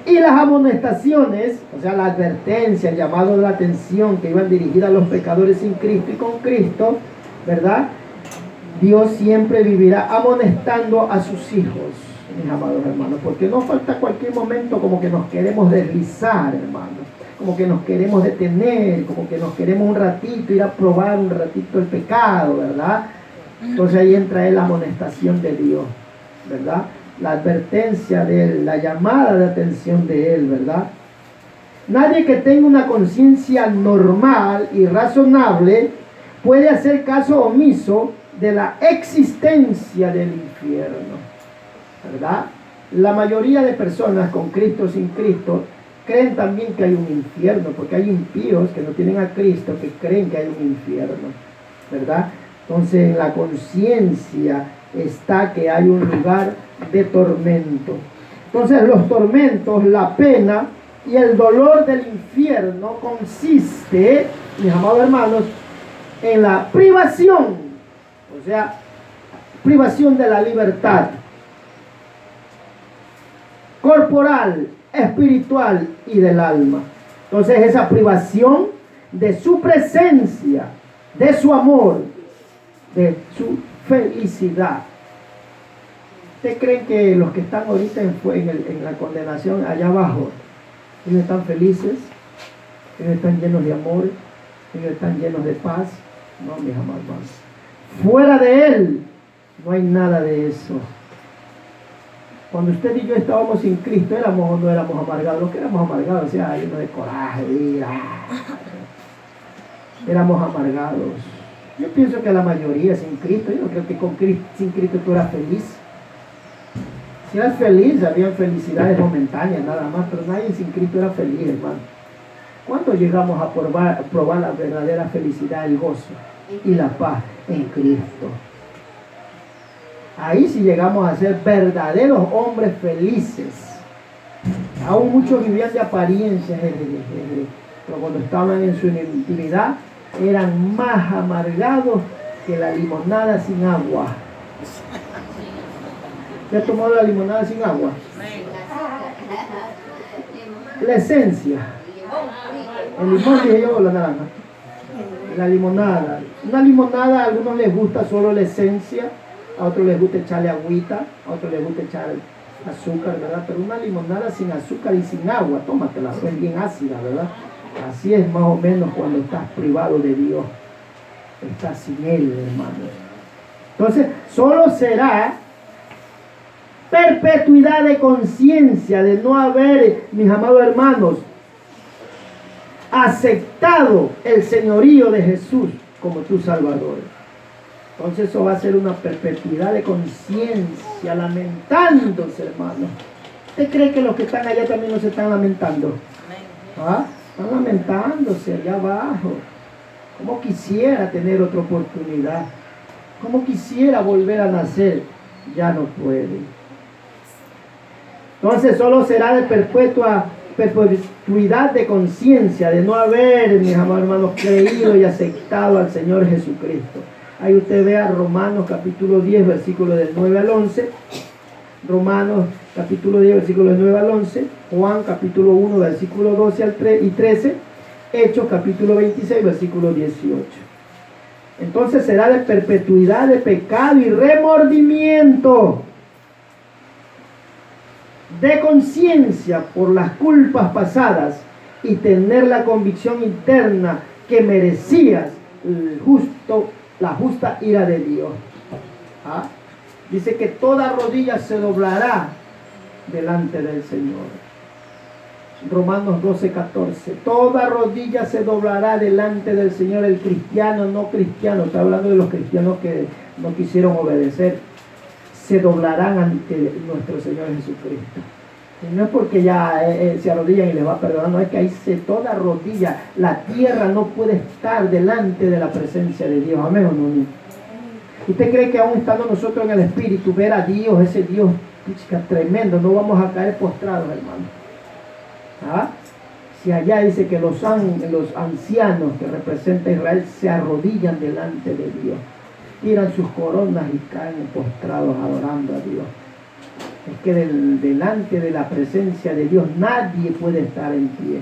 Y las amonestaciones, o sea, la advertencia, el llamado de la atención que iban dirigidas a los pecadores sin Cristo y con Cristo, ¿verdad? Dios siempre vivirá amonestando a sus hijos, mis amados hermanos, porque no falta cualquier momento como que nos queremos deslizar, hermanos, como que nos queremos detener, como que nos queremos un ratito ir a probar un ratito el pecado, ¿verdad? Entonces ahí entra la amonestación de Dios, ¿verdad? La advertencia de Él, la llamada de atención de Él, ¿verdad? Nadie que tenga una conciencia normal y razonable puede hacer caso omiso de la existencia del infierno, ¿verdad? La mayoría de personas con Cristo o sin Cristo creen también que hay un infierno, porque hay impíos que no tienen a Cristo que creen que hay un infierno, ¿verdad? Entonces en la conciencia está que hay un lugar de tormento. Entonces los tormentos, la pena y el dolor del infierno consiste, mis amados hermanos, en la privación O sea, privación de la libertad corporal, espiritual y del alma. Entonces esa privación de su presencia, de su amor, de su felicidad. ¿Ustedes creen que los que están ahorita en la condenación allá abajo, ellos están felices? Ellos están llenos de amor, ellos están llenos de paz? No, mis amados hermanos. Fuera de Él no hay nada de eso. Cuando usted y yo estábamos sin Cristo, éramos o no éramos amargados. Los que éramos amargados, o sea, llenos de coraje, de ira. Éramos amargados. Yo pienso que la mayoría sin Cristo, yo no creo que sin Cristo tú eras feliz. Si eras feliz, había felicidades momentáneas nada más, pero nadie sin Cristo era feliz, hermano. ¿Cuándo llegamos a probar la verdadera felicidad, el gozo y la paz en Cristo? Ahí sí llegamos a ser verdaderos hombres felices. Aún muchos vivían de apariencias, pero cuando estaban en su intimidad eran más amargados que la limonada sin agua. ¿Te has tomado la limonada sin agua? La esencia. El limón, dije yo, o la naranja. La limonada. Una limonada a algunos les gusta solo la esencia, a otros les gusta echarle agüita, a otros les gusta echar azúcar, ¿verdad? Pero una limonada sin azúcar y sin agua, tómatela, es bien ácida, ¿verdad? Así es más o menos cuando estás privado de Dios. Estás sin Él, hermano. Entonces, solo será perpetuidad de conciencia de no haber, mis amados hermanos, aceptado el señorío de Jesús como tu Salvador. Entonces eso va a ser una perpetuidad de conciencia, lamentándose, hermano. ¿Usted cree que los que están allá también no se están lamentando? ¿Ah? Están lamentándose allá abajo. ¿Cómo quisiera tener otra oportunidad? ¿Cómo quisiera volver a nacer? Ya no puede. Entonces solo será de perpetuidad de conciencia, de no haber, mis amados hermanos, creído y aceptado al Señor Jesucristo. Ahí usted vea Romanos capítulo 10, versículos del 9 al 11. Romanos capítulo 10, versículos del 9 al 11. Juan capítulo 1, versículo 12 al 3 y 13. Hechos capítulo 26, versículo 18. Entonces será de perpetuidad de pecado y remordimiento, de conciencia por las culpas pasadas y tener la convicción interna que merecías la justa ira de Dios. ¿Ah? Dice que toda rodilla se doblará delante del Señor. Romanos 12, 14. Toda rodilla se doblará delante del Señor. El cristiano, no cristiano, está hablando de los cristianos que no quisieron obedecer, se doblarán ante nuestro Señor Jesucristo. Y no es porque ya se arrodillan y les va a perdonar, no, es que ahí toda rodilla, la tierra no puede estar delante de la presencia de Dios. Amén o no. ¿Usted cree que aún estando nosotros en el Espíritu, ver a Dios, ese Dios tremendo, no vamos a caer postrados, hermano? ¿Ah? Si allá dice que los ancianos que representan a Israel se arrodillan delante de Dios, tiran sus coronas y caen postrados adorando a Dios. Es que delante de la presencia de Dios nadie puede estar en pie.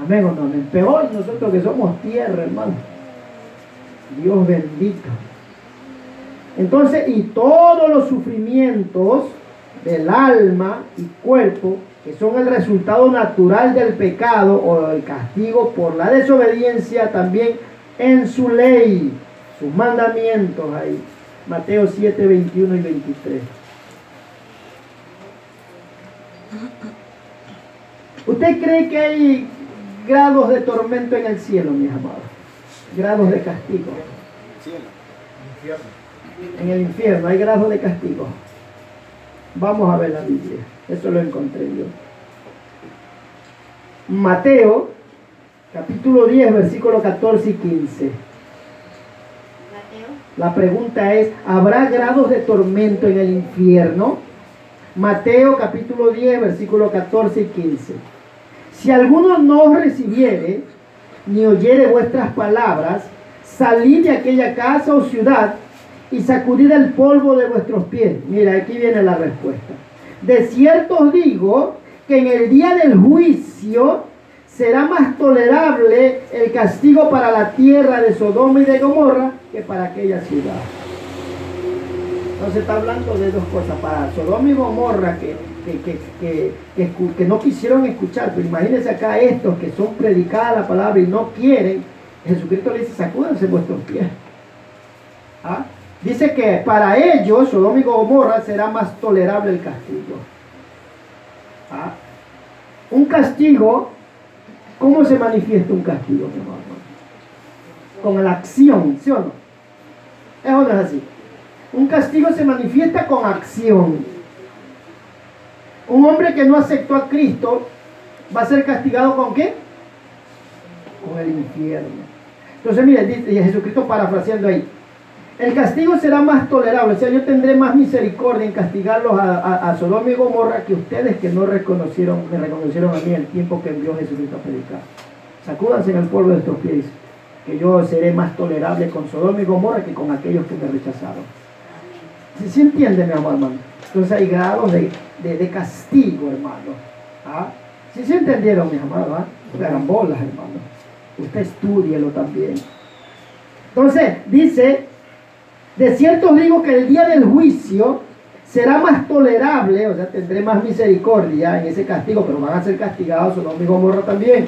Amén o no amén. Peor nosotros que somos tierra, hermano. Dios bendito. Entonces, y todos los sufrimientos del alma y cuerpo, que son el resultado natural del pecado o el castigo por la desobediencia también en su ley, sus mandamientos ahí. Mateo 7, 21 y 23. ¿Usted cree que hay grados de tormento en el cielo, mis amados? Grados de castigo. En el infierno hay grados de castigo. Vamos a ver la Biblia. Eso lo encontré yo. Mateo, capítulo 10, versículos 14 y 15. La pregunta es, ¿habrá grados de tormento en el infierno? Mateo, capítulo 10, versículos 14 y 15. Si alguno no os recibiere, ni oyere vuestras palabras, salid de aquella casa o ciudad y sacudid el polvo de vuestros pies. Mira, aquí viene la respuesta. De cierto os digo que en el día del juicio será más tolerable el castigo para la tierra de Sodoma y de Gomorra que para aquella ciudad. Entonces está hablando de dos cosas. Para Sodoma y Gomorra que no quisieron escuchar, pero imagínense acá estos que son predicadas la palabra y no quieren. Jesucristo le dice, sacúdanse vuestros pies. ¿Ah? Dice que para ellos, Sodoma y Gomorra, será más tolerable el castigo. ¿Ah? Un castigo, ¿cómo se manifiesta un castigo, mi hermano? Con la acción, ¿sí o no? ¿Es o no es así? Un castigo se manifiesta con acción. Un hombre que no aceptó a Cristo va a ser castigado ¿con qué? Con el infierno. Entonces, mire, dice Jesucristo parafraseando ahí. El castigo será más tolerable, o sea, yo tendré más misericordia en castigarlos a Sodoma y Gomorra que ustedes que no me reconocieron a mí el tiempo que envió Jesucristo a predicar. Sacúdanse en el polvo de estos pies, que yo seré más tolerable con Sodoma y Gomorra que con aquellos que me rechazaron. ¿Sí entiende, mi amor, hermano? Entonces hay grados de castigo, hermano. ¿Ah? ¿Sí entendieron, mis amados? ¿Ah? No hagan bolas, hermano. Usted estúdielo también. Entonces, dice, de cierto os digo que el día del juicio será más tolerable, o sea, tendré más misericordia en ese castigo, pero van a ser castigados Sodoma y Gomorra también.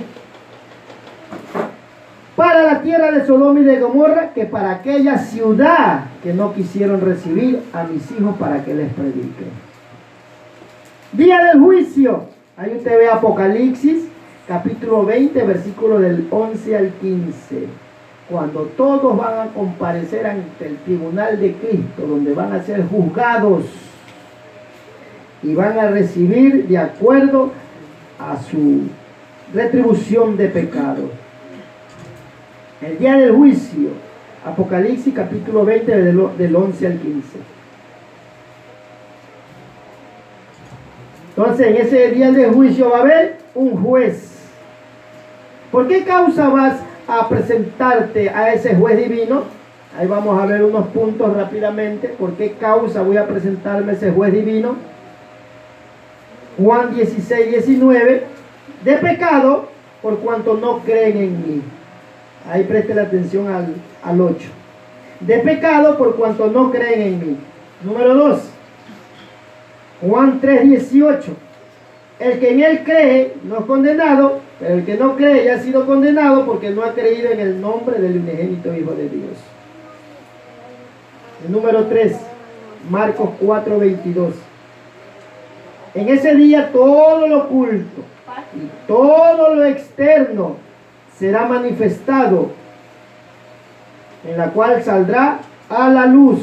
Para la tierra de Sodoma y de Gomorra que para aquella ciudad que no quisieron recibir a mis hijos para que les predique. Día del juicio. Ahí usted ve Apocalipsis, capítulo 20, versículo del 11 al 15. Cuando todos van a comparecer ante el tribunal de Cristo, donde van a ser juzgados y van a recibir de acuerdo a su retribución de pecado. El día del juicio, Apocalipsis capítulo 20 del 11 al 15. Entonces en ese día del juicio va a haber un juez. ¿Por qué causa vas a presentarte a ese juez divino? Ahí vamos a ver unos puntos rápidamente. ¿Por qué causa voy a presentarme a ese juez divino? Juan 16, 19. De pecado, por cuanto no creen en mí. Ahí preste la atención al 8. De pecado por cuanto no creen en mí. Número 2. Juan 3:18. El que en él cree no es condenado, pero el que no cree ya ha sido condenado porque no ha creído en el nombre del unigénito Hijo de Dios. El número 3. Marcos 4:22. En ese día todo lo oculto y todo lo externo será manifestado, en la cual saldrá a la luz.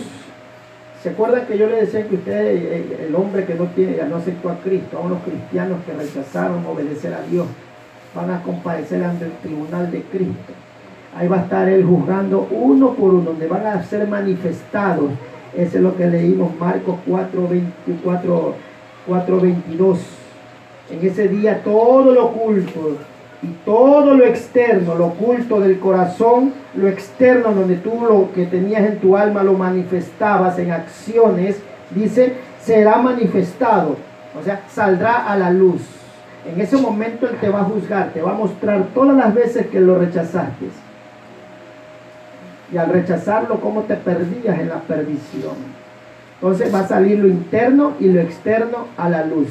¿Se acuerdan que yo le decía que usted, el hombre que no aceptó a Cristo, a los cristianos que rechazaron obedecer a Dios, van a comparecer ante el tribunal de Cristo? Ahí va a estar Él juzgando uno por uno, donde van a ser manifestados. Eso es lo que leímos Marcos 4:22. En ese día todo lo oculto y todo lo externo, lo oculto del corazón, lo externo donde tú lo que tenías en tu alma lo manifestabas en acciones, dice, será manifestado, o sea, saldrá a la luz. En ese momento Él te va a juzgar, te va a mostrar todas las veces que lo rechazaste. Y al rechazarlo, cómo te perdías en la perdición. Entonces va a salir lo interno y lo externo a la luz,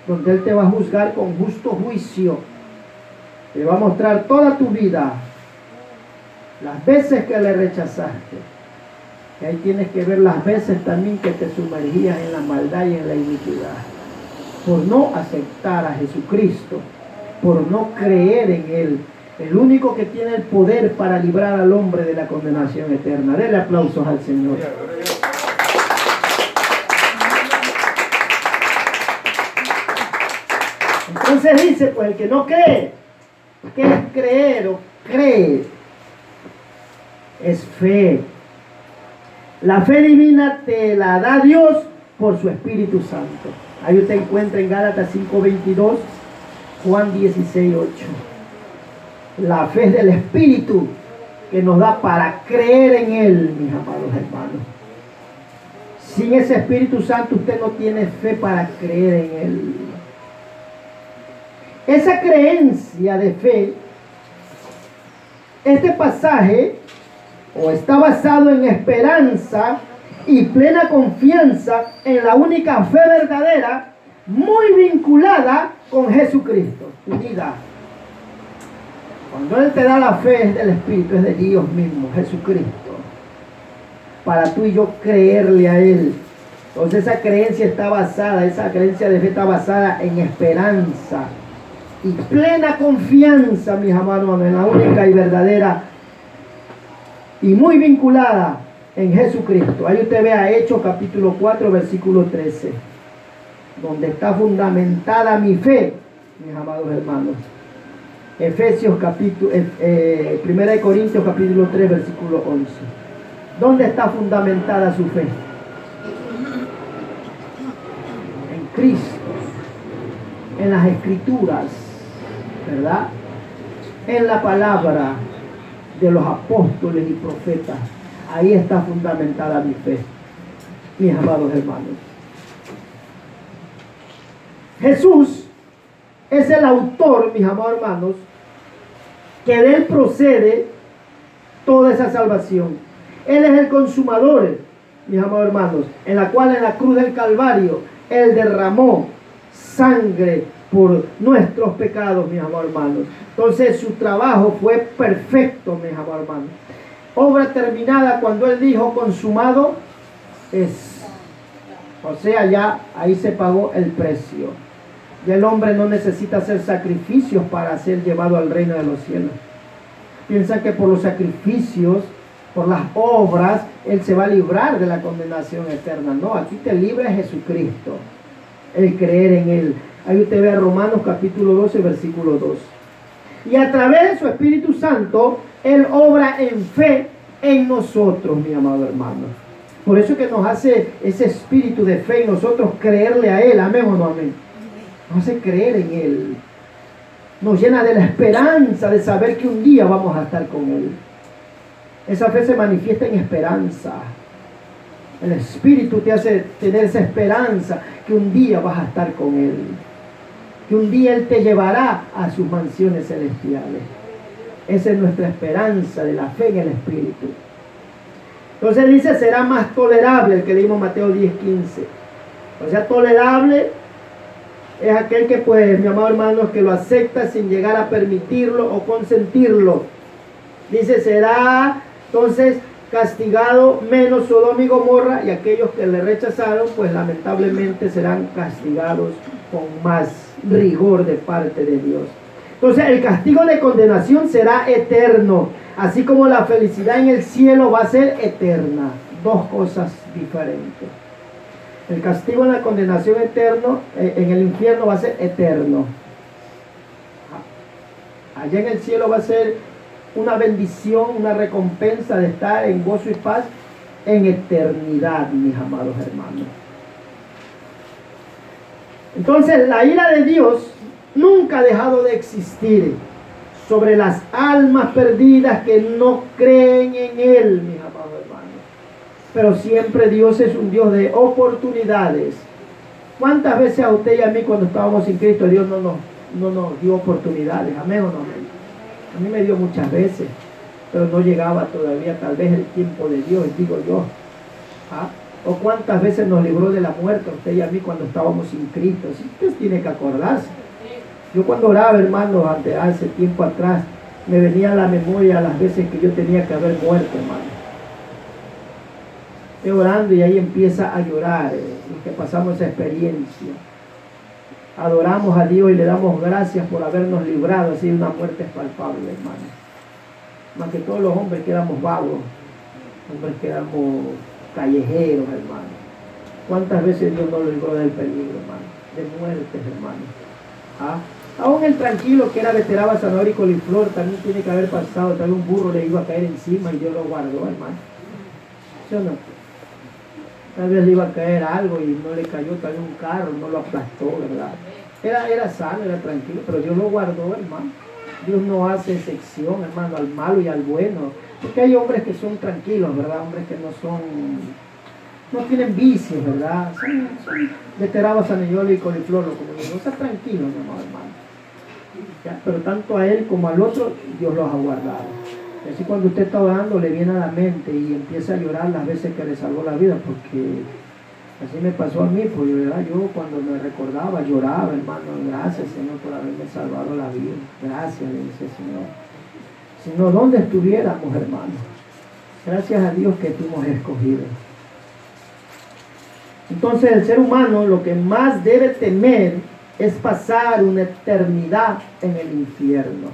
donde Él te va a juzgar con justo juicio. Te va a mostrar toda tu vida, las veces que le rechazaste. Y ahí tienes que ver las veces también que te sumergías en la maldad y en la iniquidad, por no aceptar a Jesucristo, por no creer en Él, el único que tiene el poder para librar al hombre de la condenación eterna. Denle aplausos al Señor. Entonces dice, pues el que no cree, ¿qué es creer o cree? Es fe. La fe divina te la da Dios por su Espíritu Santo. Ahí usted encuentra en Gálatas 5:22, Juan 16:8. La fe del Espíritu que nos da para creer en Él, mis amados hermanos. Sin ese Espíritu Santo usted no tiene fe para creer en Él. Esa creencia de fe, este pasaje, o está basado en esperanza y plena confianza en la única fe verdadera, muy vinculada con Jesucristo, unida. Cuando Él te da la fe, es del Espíritu, es de Dios mismo, Jesucristo, para tú y yo creerle a Él. Entonces esa creencia de fe está basada en esperanza y plena confianza, mis amados, en la única y verdadera y muy vinculada en Jesucristo. Ahí usted ve a Hechos capítulo 4, versículo 13, donde está fundamentada mi fe, mis amados hermanos. Efesios capítulo, 1 Corintios capítulo 3, versículo 11. ¿Dónde está fundamentada su fe? En Cristo, en las Escrituras, ¿verdad? En la palabra de los apóstoles y profetas. Ahí está fundamentada mi fe, mis amados hermanos. Jesús es el autor, mis amados hermanos, que de Él procede toda esa salvación. Él es el consumador, mis amados hermanos, en la cual en la cruz del Calvario Él derramó sangre por nuestros pecados, mis amados hermanos. Entonces su trabajo fue perfecto, mis amados hermanos. Obra terminada cuando Él dijo consumado es. O sea, ya ahí se pagó el precio. Y el hombre no necesita hacer sacrificios para ser llevado al reino de los cielos. Piensa que por los sacrificios, por las obras, Él se va a librar de la condenación eterna. No, aquí te libra Jesucristo, el creer en Él. Ahí usted ve a Romanos capítulo 12, versículo 2. Y a través de su Espíritu Santo, Él obra en fe en nosotros, mi amado hermano. Por eso que nos hace ese espíritu de fe en nosotros creerle a Él. Amén o no amén. Nos hace creer en Él. Nos llena de la esperanza de saber que un día vamos a estar con Él. Esa fe se manifiesta en esperanza. El Espíritu te hace tener esa esperanza que un día vas a estar con Él. Que un día Él te llevará a sus mansiones celestiales. Esa es nuestra esperanza de la fe en el Espíritu. Entonces dice, será más tolerable, el que leímos Mateo 10, 15. O sea, tolerable es aquel que, pues, mi amado hermano, que lo acepta sin llegar a permitirlo o consentirlo. Dice, será entonces castigado menos Sodoma y Gomorra, y aquellos que le rechazaron, pues lamentablemente serán castigados con más rigor de parte de Dios. Entonces el castigo de condenación será eterno, así como la felicidad en el cielo va a ser eterna. Dos cosas diferentes. El castigo en la condenación eterno, en el infierno va a ser eterno. Allá en el cielo va a ser una bendición, una recompensa de estar en gozo y paz en eternidad, mis amados hermanos. Entonces la ira de Dios nunca ha dejado de existir sobre las almas perdidas que no creen en Él, mis amados hermanos. Pero siempre Dios es un Dios de oportunidades. ¿Cuántas veces a usted y a mí cuando estábamos sin Cristo Dios no nos dio oportunidades? Amén o no amén. A mí me dio muchas veces, pero no llegaba todavía tal vez el tiempo de Dios, digo yo. O cuántas veces nos libró de la muerte a usted y a mí cuando estábamos sin Cristo. Si usted tiene que acordarse. Yo cuando oraba, hermano, hace tiempo atrás, me venía a la memoria las veces que yo tenía que haber muerto, hermano. Estoy orando y ahí empieza a llorar, los que pasamos esa experiencia. Adoramos a Dios y le damos gracias por habernos librado así de una muerte palpable, hermano. Más que todos los hombres que éramos vagos, hombres que éramos callejeros, hermano. ¿Cuántas veces Dios nos libró del peligro, hermano? De muertes, hermano. Aún el tranquilo que era veterano zanahoria y coliflor también tiene que haber pasado, tal vez un burro le iba a caer encima y Dios lo guardó, hermano. ¿Sí o no? Tal vez le iba a caer algo y no le cayó, tal vez un carro, no lo aplastó, ¿verdad? Era sano, era tranquilo, pero Dios lo guardó, hermano. Dios no hace excepción, hermano, al malo y al bueno. Porque hay hombres que son tranquilos, ¿verdad? Hombres que no tienen vicios, ¿verdad? Son de Teraba, Saneyolo y Colifloro, como digo. O sea, tranquilos, hermano. ¿Ya? Pero tanto a él como al otro, Dios los ha guardado. Así cuando usted está orando, le viene a la mente y empieza a llorar las veces que le salvó la vida, porque así me pasó a mí, pues ¿verdad? Yo cuando me recordaba, lloraba, hermano, gracias Señor por haberme salvado la vida. Gracias, le dice Señor. Si no, ¿dónde estuviéramos, hermano? Gracias a Dios que fuimos escogidos. Entonces el ser humano lo que más debe temer es pasar una eternidad en el infierno.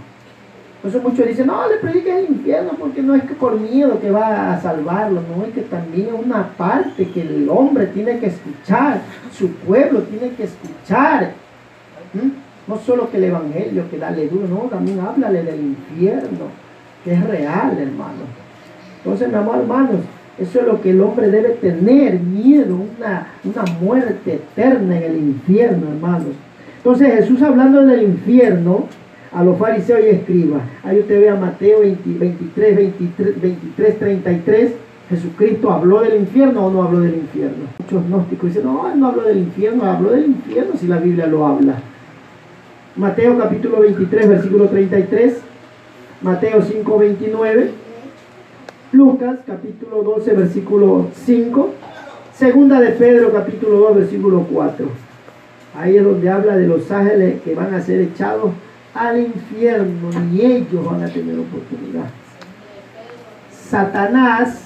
Por eso muchos dicen, no le prediques el infierno porque no es que por miedo que va a salvarlo, no, es que también es una parte que el hombre tiene que escuchar, su pueblo tiene que escuchar. No solo que el evangelio, que dale duro, no, también háblale del infierno, que es real, hermano. Entonces, mi amor, hermanos, eso es lo que el hombre debe tener, miedo, una muerte eterna en el infierno, hermanos. Entonces Jesús hablando del infierno a los fariseos y escribas. Ahí usted ve a Mateo 23, 33. Jesucristo habló del infierno o no habló del infierno. Muchos gnósticos dicen, no, él no habló del infierno, habló del infierno si la Biblia lo habla. Mateo capítulo 23, versículo 33. Mateo 5, 29. Lucas capítulo 12, versículo 5. Segunda de Pedro capítulo 2, versículo 4. Ahí es donde habla de los ángeles que van a ser echados al infierno, ni ellos van a tener oportunidad. Satanás,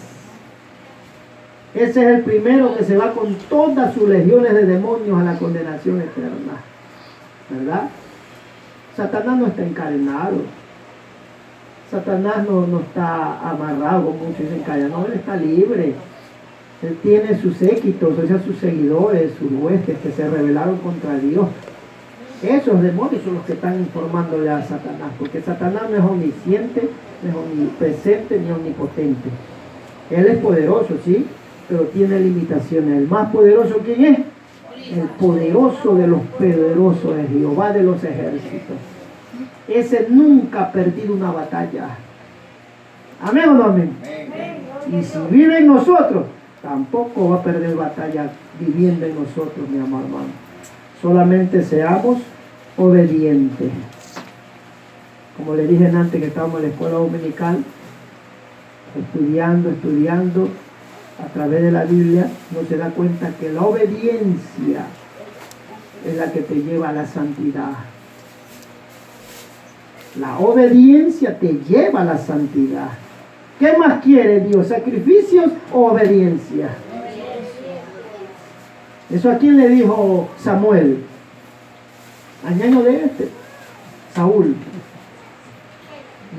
ese es el primero que se va con todas sus legiones de demonios a la condenación eterna, ¿verdad? Satanás no está encadenado, Satanás no está amarrado, como muchos dicen, no, él está libre. Él tiene sus séquitos, o sea, sus seguidores, sus huestes que se rebelaron contra Dios. Esos demonios son los que están informándole a Satanás, porque Satanás no es omnisciente, no es omnipresente ni omnipotente. Él es poderoso, sí, pero tiene limitaciones. ¿El más poderoso quién es? El poderoso de los poderosos es Jehová de los ejércitos. Ese nunca ha perdido una batalla. ¿Amén o no amén? Y si vive en nosotros, tampoco va a perder batalla viviendo en nosotros, mi amado hermano. Solamente seamos obedientes. Como le dije antes que estábamos en la escuela dominical, estudiando a través de la Biblia, uno se da cuenta que la obediencia es la que te lleva a la santidad. La obediencia te lleva a la santidad. ¿Qué más quiere Dios? ¿Sacrificios o obediencia? ¿Eso a quién le dijo Samuel? Al ñaño de Saúl.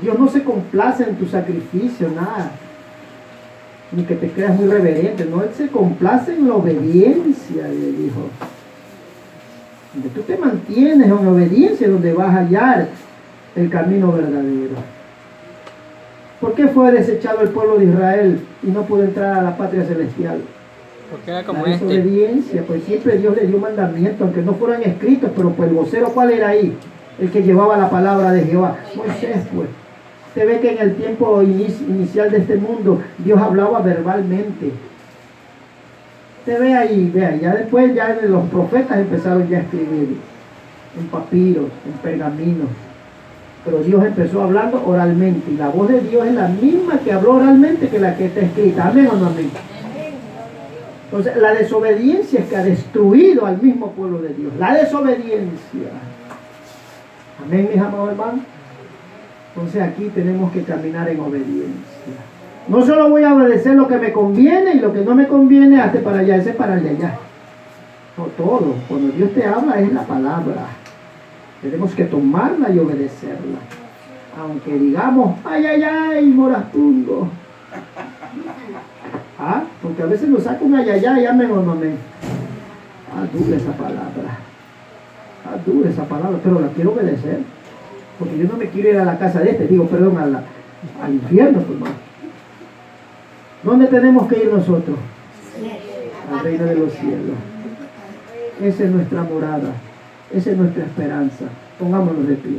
Dios no se complace en tu sacrificio, nada. Ni que te creas muy reverente. No, Él se complace en la obediencia, le dijo. Donde tú te mantienes en obediencia, donde vas a hallar el camino verdadero. ¿Por qué fue desechado el pueblo de Israel y no pudo entrar a la patria celestial? Porque era como la desobediencia, pues siempre Dios le dio mandamientos, aunque no fueran escritos, pero pues el vocero, ¿cuál era ahí? El que llevaba la palabra de Jehová. Moisés, pues. Usted ve que en el tiempo inicial de este mundo, Dios hablaba verbalmente. Usted ve ahí, ya después ya los profetas empezaron ya a escribir en papiros, en pergaminos. Pero Dios empezó hablando oralmente, y la voz de Dios es la misma que habló oralmente que la que está escrita. ¿Amén o no amén? Entonces, la desobediencia es que ha destruido al mismo pueblo de Dios. La desobediencia. Amén, mis amados hermanos. Entonces, aquí tenemos que caminar en obediencia. No solo voy a obedecer lo que me conviene y lo que no me conviene, hazte para allá, ese para allá. No, todo. Cuando Dios te habla es la palabra. Tenemos que tomarla y obedecerla. Aunque digamos, ay, Moratungo. Porque a veces nos saca un ayayay, amén o no amén. Dura esa palabra. Dura esa palabra, pero la quiero obedecer. Porque yo no me quiero ir a la casa de al infierno, pues, hermano. ¿Dónde tenemos que ir nosotros? Al reino de los cielos. Esa es nuestra morada. Esa es nuestra esperanza. Pongámonos de pie.